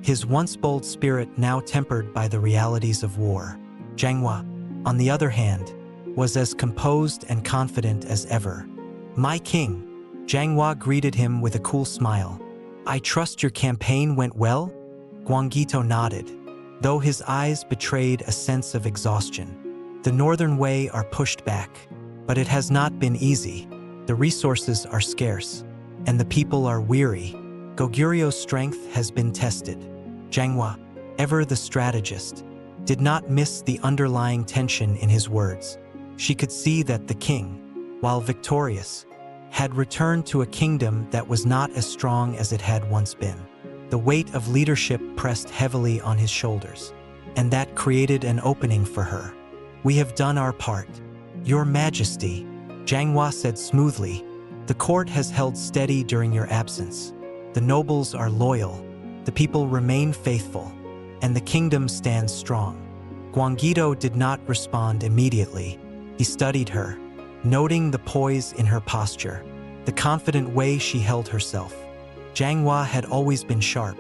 his once bold spirit now tempered by the realities of war. Janghwa, on the other hand, was as composed and confident as ever. "My king," Janghwa greeted him with a cool smile. "I trust your campaign went well?" Gwanggaeto nodded, though his eyes betrayed a sense of exhaustion. "The northern way are pushed back, but it has not been easy. The resources are scarce, and the people are weary. Goguryeo's strength has been tested." Janghwa, ever the strategist, did not miss the underlying tension in his words. She could see that the king, while victorious, had returned to a kingdom that was not as strong as it had once been. The weight of leadership pressed heavily on his shoulders, and that created an opening for her. "We have done our part, Your Majesty," Janghwa said smoothly. "The court has held steady during your absence. The nobles are loyal, the people remain faithful, and the kingdom stands strong." Gwanggaeto did not respond immediately. He studied her, noting the poise in her posture, the confident way she held herself. Janghwa had always been sharp,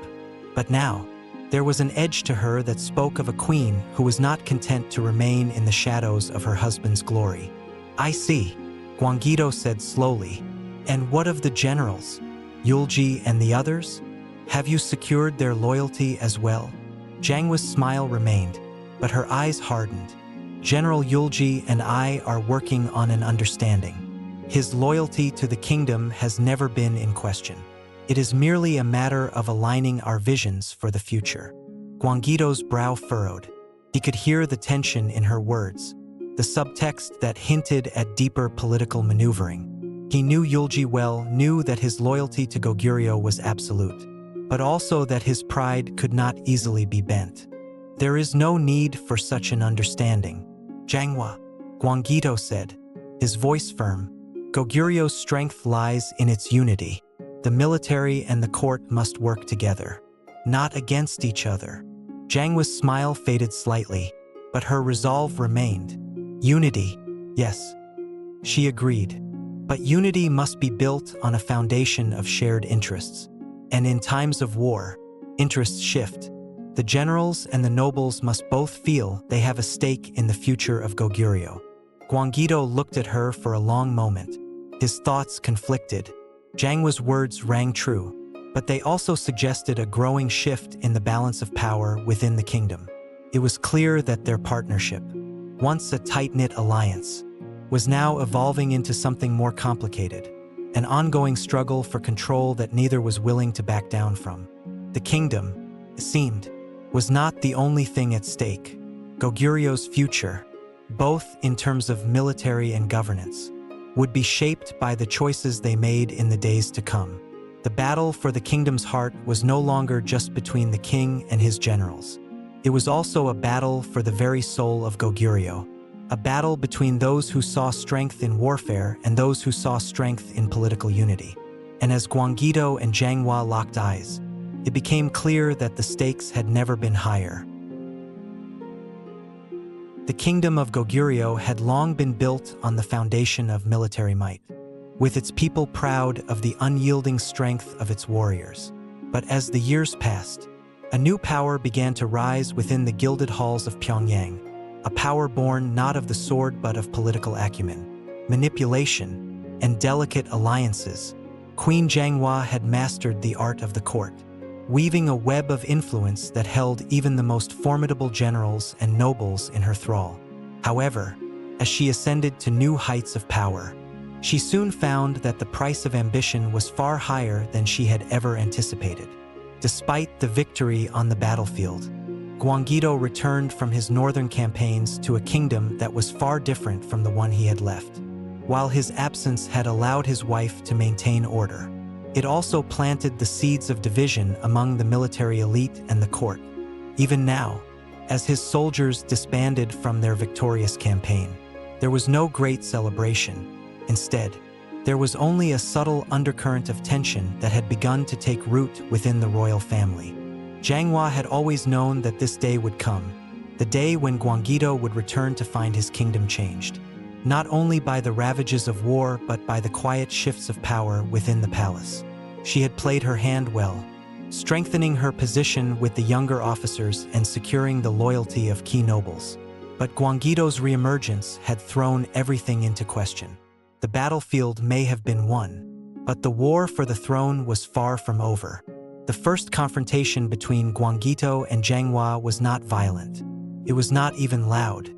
but now, there was an edge to her that spoke of a queen who was not content to remain in the shadows of her husband's glory. "I see," Gwanggaeto said slowly. "And what of the generals? Yulji and the others? Have you secured their loyalty as well?" Janghwa's smile remained, but her eyes hardened. "General Yulji and I are working on an understanding. His loyalty to the kingdom has never been in question. It is merely a matter of aligning our visions for the future." Gwanggaeto's brow furrowed. He could hear the tension in her words, the subtext that hinted at deeper political maneuvering. He knew Yulji well, knew that his loyalty to Goguryeo was absolute, but also that his pride could not easily be bent. "There is no need for such an understanding, Janghwa," Gwanggaeto said, his voice firm. "Goguryeo's strength lies in its unity. The military and the court must work together, not against each other." Janghwa's smile faded slightly, but her resolve remained. "Unity, yes," she agreed. "But unity must be built on a foundation of shared interests. And in times of war, interests shift. The generals and the nobles must both feel they have a stake in the future of Goguryeo." Gwanggaeto looked at her for a long moment. His thoughts conflicted. Janghwa's words rang true, but they also suggested a growing shift in the balance of power within the kingdom. It was clear that their partnership, once a tight-knit alliance, was now evolving into something more complicated, an ongoing struggle for control that neither was willing to back down from. The kingdom, it seemed, was not the only thing at stake. Goguryeo's future, both in terms of military and governance, would be shaped by the choices they made in the days to come. The battle for the kingdom's heart was no longer just between the king and his generals. It was also a battle for the very soul of Goguryeo, a battle between those who saw strength in warfare and those who saw strength in political unity. And as Gwanggaeto and Janghwa locked eyes, it became clear that the stakes had never been higher. The kingdom of Goguryeo had long been built on the foundation of military might, with its people proud of the unyielding strength of its warriors. But as the years passed, a new power began to rise within the gilded halls of Pyongyang, a power born not of the sword but of political acumen, manipulation, and delicate alliances. Queen Janghwa had mastered the art of the court, weaving a web of influence that held even the most formidable generals and nobles in her thrall. However, as she ascended to new heights of power, she soon found that the price of ambition was far higher than she had ever anticipated. Despite the victory on the battlefield, Gwanggaeto returned from his northern campaigns to a kingdom that was far different from the one he had left. While his absence had allowed his wife to maintain order, It also planted the seeds of division among the military elite and the court. Even now, as his soldiers disbanded from their victorious campaign, there was no great celebration. Instead, there was only a subtle undercurrent of tension that had begun to take root within the royal family. Janghwa had always known that this day would come, the day when Gwanggaeto would return to find his kingdom changed, not only by the ravages of war but by the quiet shifts of power within the palace. She had played her hand well, strengthening her position with the younger officers and securing the loyalty of key nobles. But Gwanggaeto's reemergence had thrown everything into question. The battlefield may have been won, but the war for the throne was far from over. The first confrontation between Gwanggaeto and Janghwa was not violent. It was not even loud.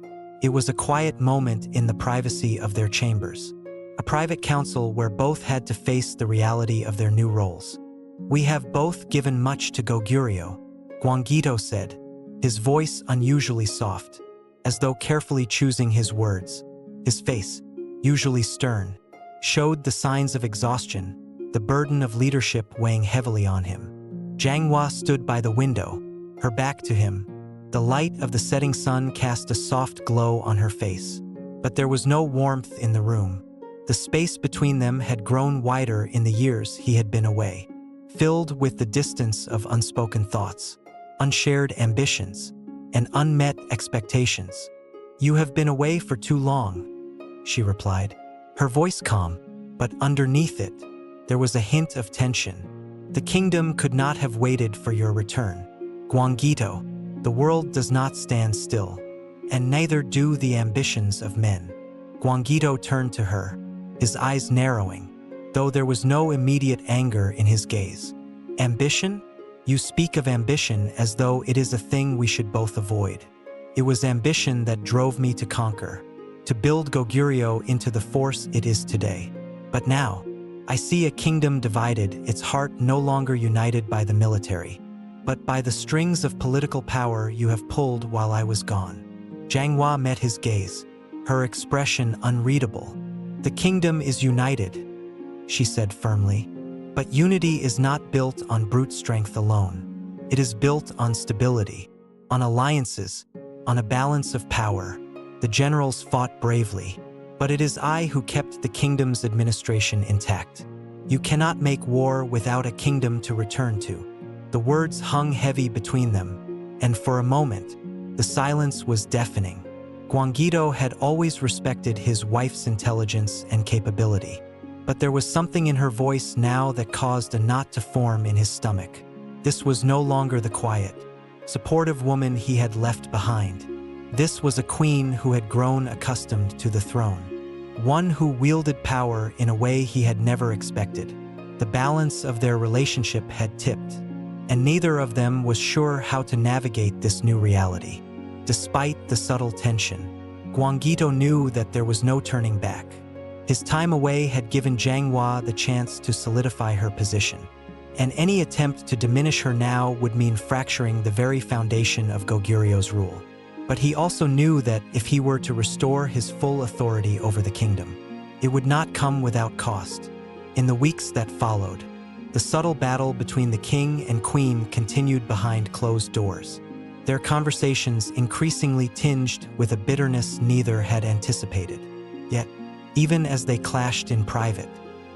It was a quiet moment in the privacy of their chambers, a private council where both had to face the reality of their new roles. "We have both given much to Goguryeo," Gwanggaeto said, his voice unusually soft, as though carefully choosing his words. His face, usually stern, showed the signs of exhaustion, the burden of leadership weighing heavily on him. Janghwa stood by the window, her back to him. The light of the setting sun cast a soft glow on her face, but there was no warmth in the room. The space between them had grown wider in the years he had been away, filled with the distance of unspoken thoughts, unshared ambitions, and unmet expectations. "You have been away for too long," she replied, her voice calm, but underneath it, there was a hint of tension. "The kingdom could not have waited for your return. Gwanggaeto, the world does not stand still, and neither do the ambitions of men." Gwanggaeto turned to her, his eyes narrowing, though there was no immediate anger in his gaze. "Ambition? You speak of ambition as though it is a thing we should both avoid. It was ambition that drove me to conquer, to build Goguryeo into the force it is today. But now, I see a kingdom divided, its heart no longer united by the military, but by the strings of political power you have pulled while I was gone." Janghwa met his gaze, her expression unreadable. "The kingdom is united," she said firmly, "but unity is not built on brute strength alone. It is built on stability, on alliances, on a balance of power. The generals fought bravely, but it is I who kept the kingdom's administration intact. You cannot make war without a kingdom to return to." The words hung heavy between them, and for a moment, the silence was deafening. Gwanggaeto had always respected his wife's intelligence and capability, but there was something in her voice now that caused a knot to form in his stomach. This was no longer the quiet, supportive woman he had left behind. This was a queen who had grown accustomed to the throne, one who wielded power in a way he had never expected. The balance of their relationship had tipped, and neither of them was sure how to navigate this new reality. Despite the subtle tension, Gwanggaeto knew that there was no turning back. His time away had given Janghwa the chance to solidify her position, and any attempt to diminish her now would mean fracturing the very foundation of Goguryeo's rule. But he also knew that if he were to restore his full authority over the kingdom, it would not come without cost. In the weeks that followed, the subtle battle between the king and queen continued behind closed doors, their conversations increasingly tinged with a bitterness neither had anticipated. Yet, even as they clashed in private,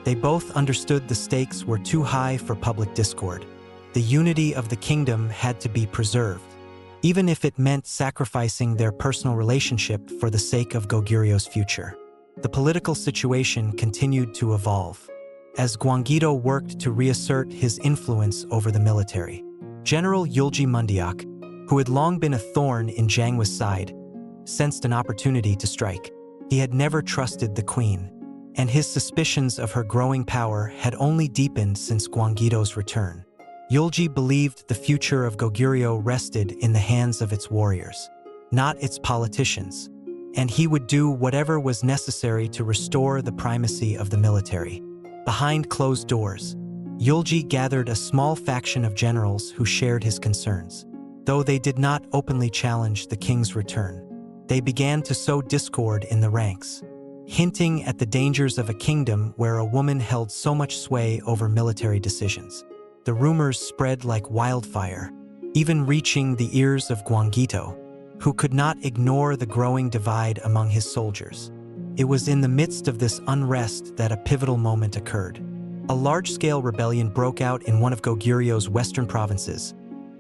they both understood the stakes were too high for public discord. The unity of the kingdom had to be preserved, even if it meant sacrificing their personal relationship for the sake of Goguryeo's future. The political situation continued to evolve, as Gwanggaeto worked to reassert his influence over the military. General Yulji Mundiak, who had long been a thorn in Janghwa's side, sensed an opportunity to strike. He had never trusted the queen, and his suspicions of her growing power had only deepened since Gwanggaeto's return. Yulji believed the future of Goguryeo rested in the hands of its warriors, not its politicians, and he would do whatever was necessary to restore the primacy of the military. Behind closed doors, Yulji gathered a small faction of generals who shared his concerns. Though they did not openly challenge the king's return, they began to sow discord in the ranks. hinting at the dangers of a kingdom where a woman held so much sway over military decisions. The rumors spread like wildfire, even reaching the ears of Gwanggaeto, who could not ignore the growing divide among his soldiers. It was in the midst of this unrest that a pivotal moment occurred. A large-scale rebellion broke out in one of Goguryeo's western provinces,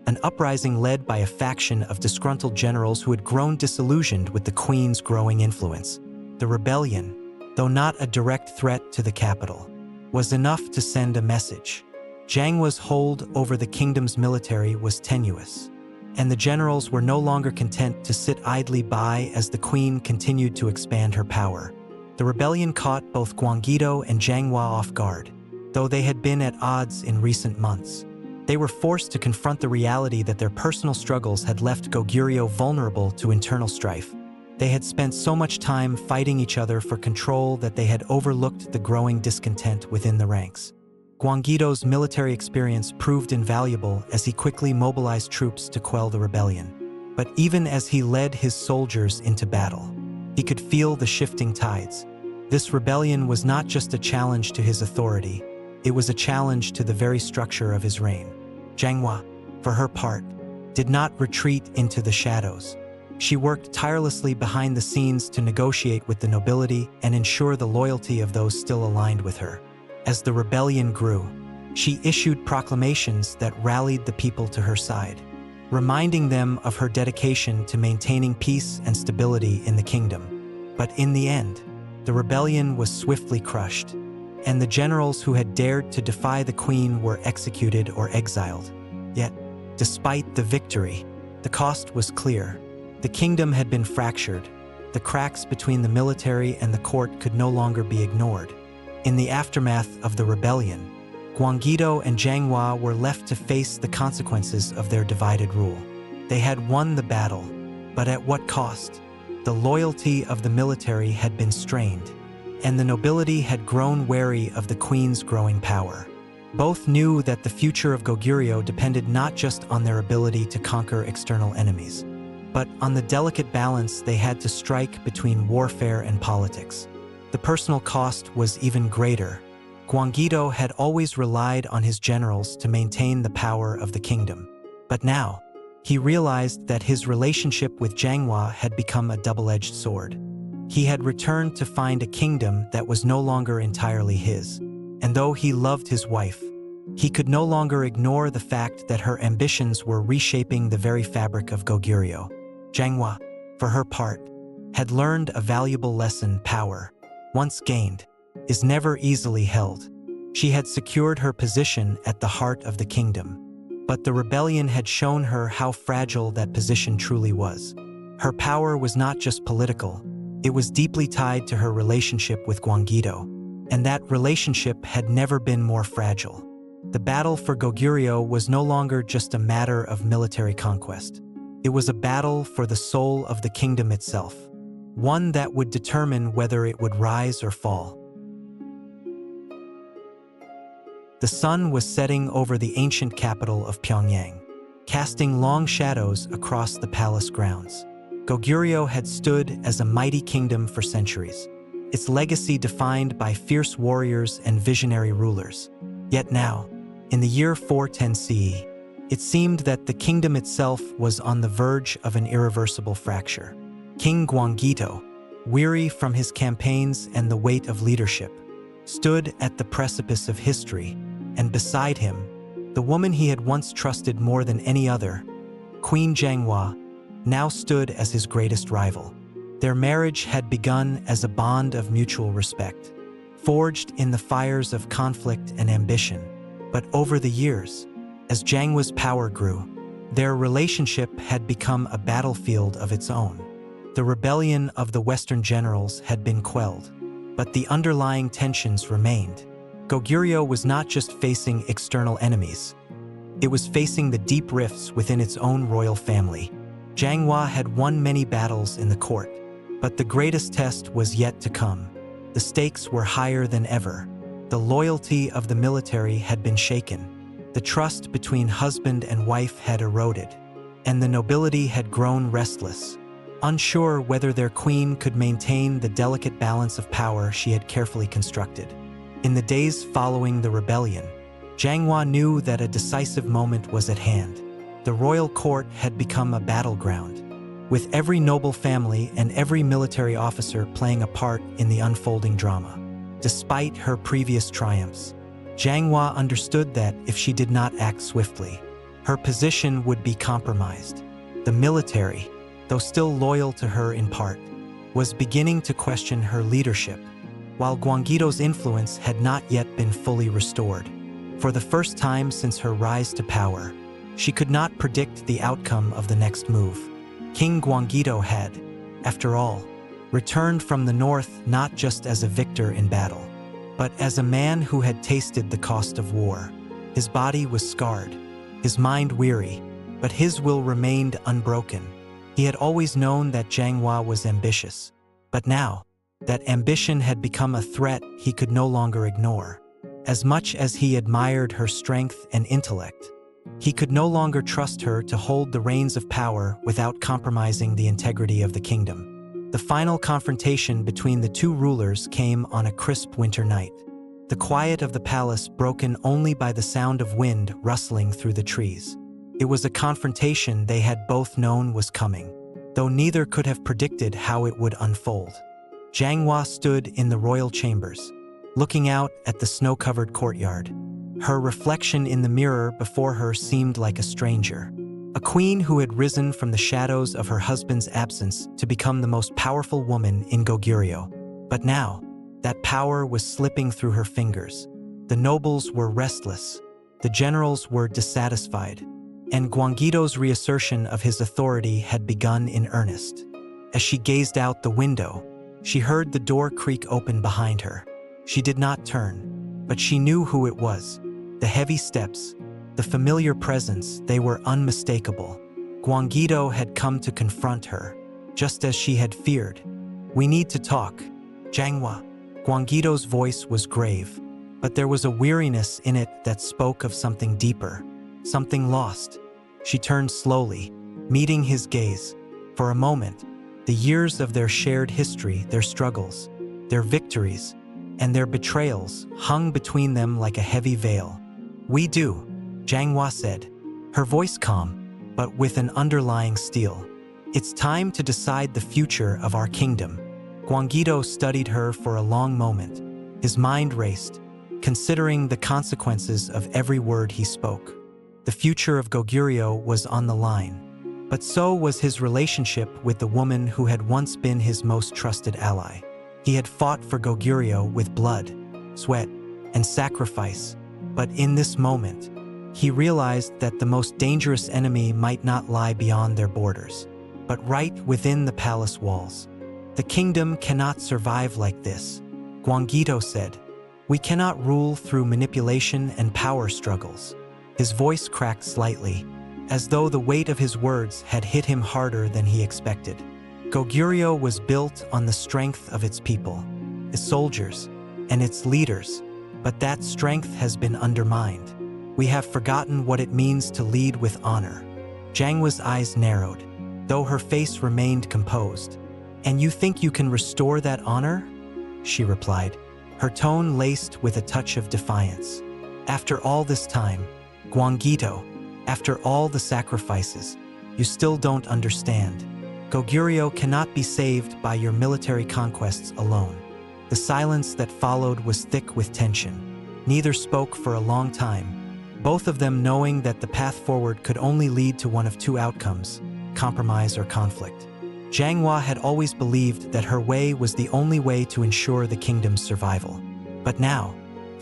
an uprising led by a faction of disgruntled generals who had grown disillusioned with the queen's growing influence. The rebellion, though not a direct threat to the capital, was enough to send a message. Janghwa's hold over the kingdom's military was tenuous, and the generals were no longer content to sit idly by as the queen continued to expand her power. The rebellion caught both Gwanggaeto and Janghwa off guard, though they had been at odds in recent months. They were forced to confront the reality that their personal struggles had left Goguryeo vulnerable to internal strife. They had spent so much time fighting each other for control that they had overlooked the growing discontent within the ranks. Gwanggaeto's military experience proved invaluable as he quickly mobilized troops to quell the rebellion. But even as he led his soldiers into battle, he could feel the shifting tides. This rebellion was not just a challenge to his authority, it was a challenge to the very structure of his reign. Janghwa, for her part, did not retreat into the shadows. She worked tirelessly behind the scenes to negotiate with the nobility and ensure the loyalty of those still aligned with her. As the rebellion grew, she issued proclamations that rallied the people to her side, reminding them of her dedication to maintaining peace and stability in the kingdom. But in the end, the rebellion was swiftly crushed, and the generals who had dared to defy the queen were executed or exiled. Yet, despite the victory, the cost was clear. The kingdom had been fractured. The cracks between the military and the court could no longer be ignored. In the aftermath of the rebellion, Gwanggaeto and Janghwa were left to face the consequences of their divided rule. They had won the battle, but at what cost? The loyalty of the military had been strained, and the nobility had grown wary of the queen's growing power. Both knew that the future of Goguryeo depended not just on their ability to conquer external enemies, but on the delicate balance they had to strike between warfare and politics. The personal cost was even greater. Gwanggaeto had always relied on his generals to maintain the power of the kingdom. But now, he realized that his relationship with Janghwa had become a double-edged sword. He had returned to find a kingdom that was no longer entirely his. And though he loved his wife, he could no longer ignore the fact that her ambitions were reshaping the very fabric of Goguryeo. Janghwa, for her part, had learned a valuable lesson: power, once gained, is never easily held. She had secured her position at the heart of the kingdom, but the rebellion had shown her how fragile that position truly was. Her power was not just political, it was deeply tied to her relationship with Gwanggaeto, and that relationship had never been more fragile. The battle for Goguryeo was no longer just a matter of military conquest. It was a battle for the soul of the kingdom itself, one that would determine whether it would rise or fall. The sun was setting over the ancient capital of Pyongyang, casting long shadows across the palace grounds. Goguryeo had stood as a mighty kingdom for centuries, its legacy defined by fierce warriors and visionary rulers. Yet now, in the year 410 CE, it seemed that the kingdom itself was on the verge of an irreversible fracture. King Gwanggaeto, weary from his campaigns and the weight of leadership, stood at the precipice of history, and beside him, the woman he had once trusted more than any other, Queen Janghwa, now stood as his greatest rival. Their marriage had begun as a bond of mutual respect, forged in the fires of conflict and ambition. But over the years, as Janghwa's power grew, their relationship had become a battlefield of its own. The rebellion of the Western generals had been quelled, but the underlying tensions remained. Goguryeo was not just facing external enemies, it was facing the deep rifts within its own royal family. Janghwa had won many battles in the court, but the greatest test was yet to come. The stakes were higher than ever. The loyalty of the military had been shaken. The trust between husband and wife had eroded, and the nobility had grown restless. unsure whether their queen could maintain the delicate balance of power she had carefully constructed. In the days following the rebellion, Janghwa knew that a decisive moment was at hand. The royal court had become a battleground, with every noble family and every military officer playing a part in the unfolding drama. Despite her previous triumphs, Janghwa understood that if she did not act swiftly, her position would be compromised. The military, though still loyal to her in part, was beginning to question her leadership, while Gwanggaeto's influence had not yet been fully restored. For the first time since her rise to power, she could not predict the outcome of the next move. King Gwanggaeto had, after all, returned from the north not just as a victor in battle, but as a man who had tasted the cost of war. His body was scarred, his mind weary, but his will remained unbroken. He had always known that Janghwa was ambitious, but now, that ambition had become a threat he could no longer ignore. As much as he admired her strength and intellect, he could no longer trust her to hold the reins of power without compromising the integrity of the kingdom. The final confrontation between the two rulers came on a crisp winter night. The quiet of the palace broken only by the sound of wind rustling through the trees. It was a confrontation they had both known was coming, though neither could have predicted how it would unfold. Janghwa stood in the royal chambers, looking out at the snow-covered courtyard. Her reflection in the mirror before her seemed like a stranger, a queen who had risen from the shadows of her husband's absence to become the most powerful woman in Goguryeo. But now, that power was slipping through her fingers. The nobles were restless, the generals were dissatisfied, and Gwanggaeto's reassertion of his authority had begun in earnest. As she gazed out the window, she heard the door creak open behind her. She did not turn, but she knew who it was. The heavy steps, the familiar presence, they were unmistakable. Gwanggaeto had come to confront her, just as she had feared. "We need to talk, Janghwa." Gwanggaeto's voice was grave, but there was a weariness in it that spoke of something deeper, something lost. She turned slowly, meeting his gaze. For a moment, the years of their shared history, their struggles, their victories, and their betrayals hung between them like a heavy veil. "We do," Janghwa said, her voice calm, but with an underlying steel. "It's time to decide the future of our kingdom." Gwanggaeto studied her for a long moment. His mind raced, considering the consequences of every word he spoke. The future of Goguryeo was on the line, but so was his relationship with the woman who had once been his most trusted ally. He had fought for Goguryeo with blood, sweat, and sacrifice, but in this moment, he realized that the most dangerous enemy might not lie beyond their borders, but right within the palace walls. "The kingdom cannot survive like this," Gwanggaeto said. "We cannot rule through manipulation and power struggles." His voice cracked slightly, as though the weight of his words had hit him harder than he expected. Goguryeo was built on the strength of its people, its soldiers, and its leaders, but that strength has been undermined. We have forgotten what it means to lead with honor. Janghwa's eyes narrowed, though her face remained composed. "And you think you can restore that honor?" she replied, her tone laced with a touch of defiance. "After all this time, Gwanggaeto, after all the sacrifices, you still don't understand. Goguryeo cannot be saved by your military conquests alone." The silence that followed was thick with tension. Neither spoke for a long time, both of them knowing that the path forward could only lead to one of two outcomes: compromise or conflict. Janghwa had always believed that her way was the only way to ensure the kingdom's survival. But now,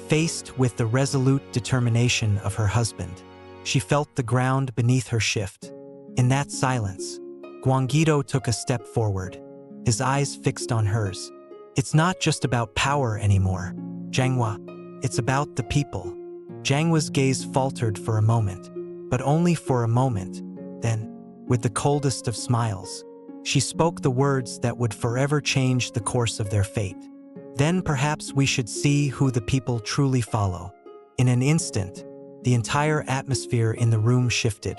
faced with the resolute determination of her husband, she felt the ground beneath her shift. In that silence, Gwanggaeto took a step forward, his eyes fixed on hers. "It's not just about power anymore, Janghwa. It's about the people." Janghwa's gaze faltered for a moment, but only for a moment. Then, with the coldest of smiles, she spoke the words that would forever change the course of their fate. "Then perhaps we should see who the people truly follow." In an instant, the entire atmosphere in the room shifted.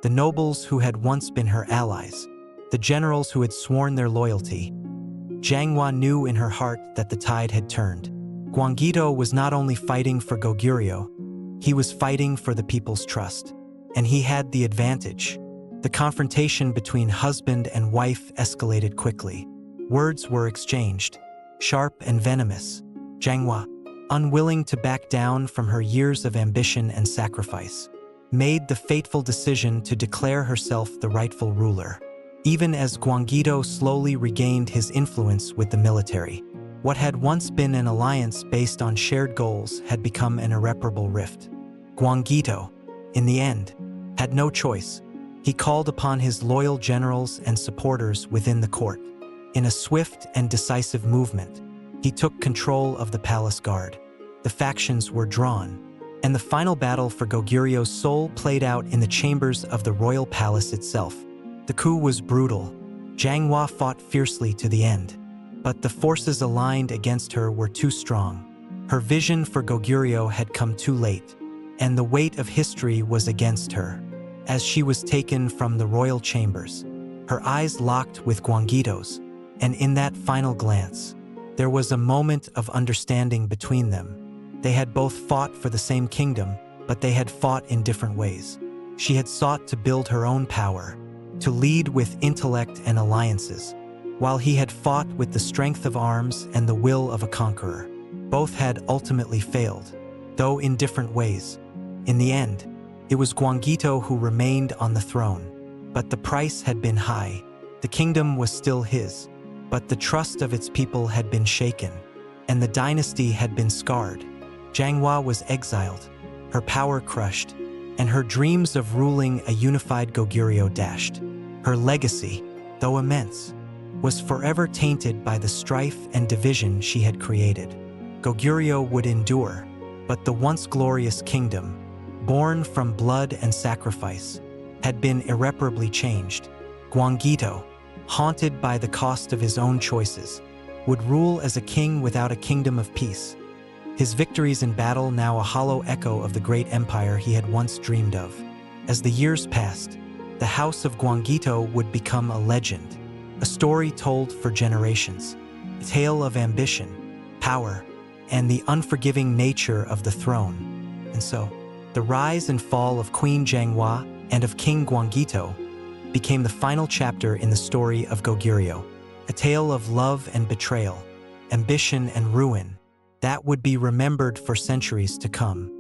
The nobles who had once been her allies, the generals who had sworn their loyalty. Janghwa knew in her heart that the tide had turned. Gwanggaeto was not only fighting for Goguryeo, he was fighting for the people's trust. And he had the advantage. The confrontation between husband and wife escalated quickly. Words were exchanged, sharp and venomous. Janghwa, unwilling to back down from her years of ambition and sacrifice, made the fateful decision to declare herself the rightful ruler. Even as Gwanggaeto slowly regained his influence with the military, what had once been an alliance based on shared goals had become an irreparable rift. Gwanggaeto, in the end, had no choice. He called upon his loyal generals and supporters within the court. In a swift and decisive movement, he took control of the palace guard. The factions were drawn, and the final battle for Goguryeo's soul played out in the chambers of the royal palace itself. The coup was brutal. Janghwa fought fiercely to the end, but the forces aligned against her were too strong. Her vision for Goguryeo had come too late, and the weight of history was against her. As she was taken from the royal chambers, her eyes locked with Gwanggaeto's, and in that final glance, there was a moment of understanding between them. They had both fought for the same kingdom, but they had fought in different ways. She had sought to build her own power, to lead with intellect and alliances, while he had fought with the strength of arms and the will of a conqueror. Both had ultimately failed, though in different ways. In the end, it was Gwanggaeto who remained on the throne, but the price had been high. The kingdom was still his, but the trust of its people had been shaken, and the dynasty had been scarred. Janghwa was exiled, her power crushed, and her dreams of ruling a unified Goguryeo dashed. Her legacy, though immense, was forever tainted by the strife and division she had created. Goguryeo would endure, but the once glorious kingdom, born from blood and sacrifice, had been irreparably changed. Gwanggaeto, haunted by the cost of his own choices, would rule as a king without a kingdom of peace. His victories in battle now a hollow echo of the great empire he had once dreamed of. As the years passed, the house of Gwanggaeto would become a legend, a story told for generations, a tale of ambition, power, and the unforgiving nature of the throne. And so, the rise and fall of Queen Janghwa and of King Gwanggaeto became the final chapter in the story of Goguryeo, a tale of love and betrayal, ambition and ruin, that would be remembered for centuries to come.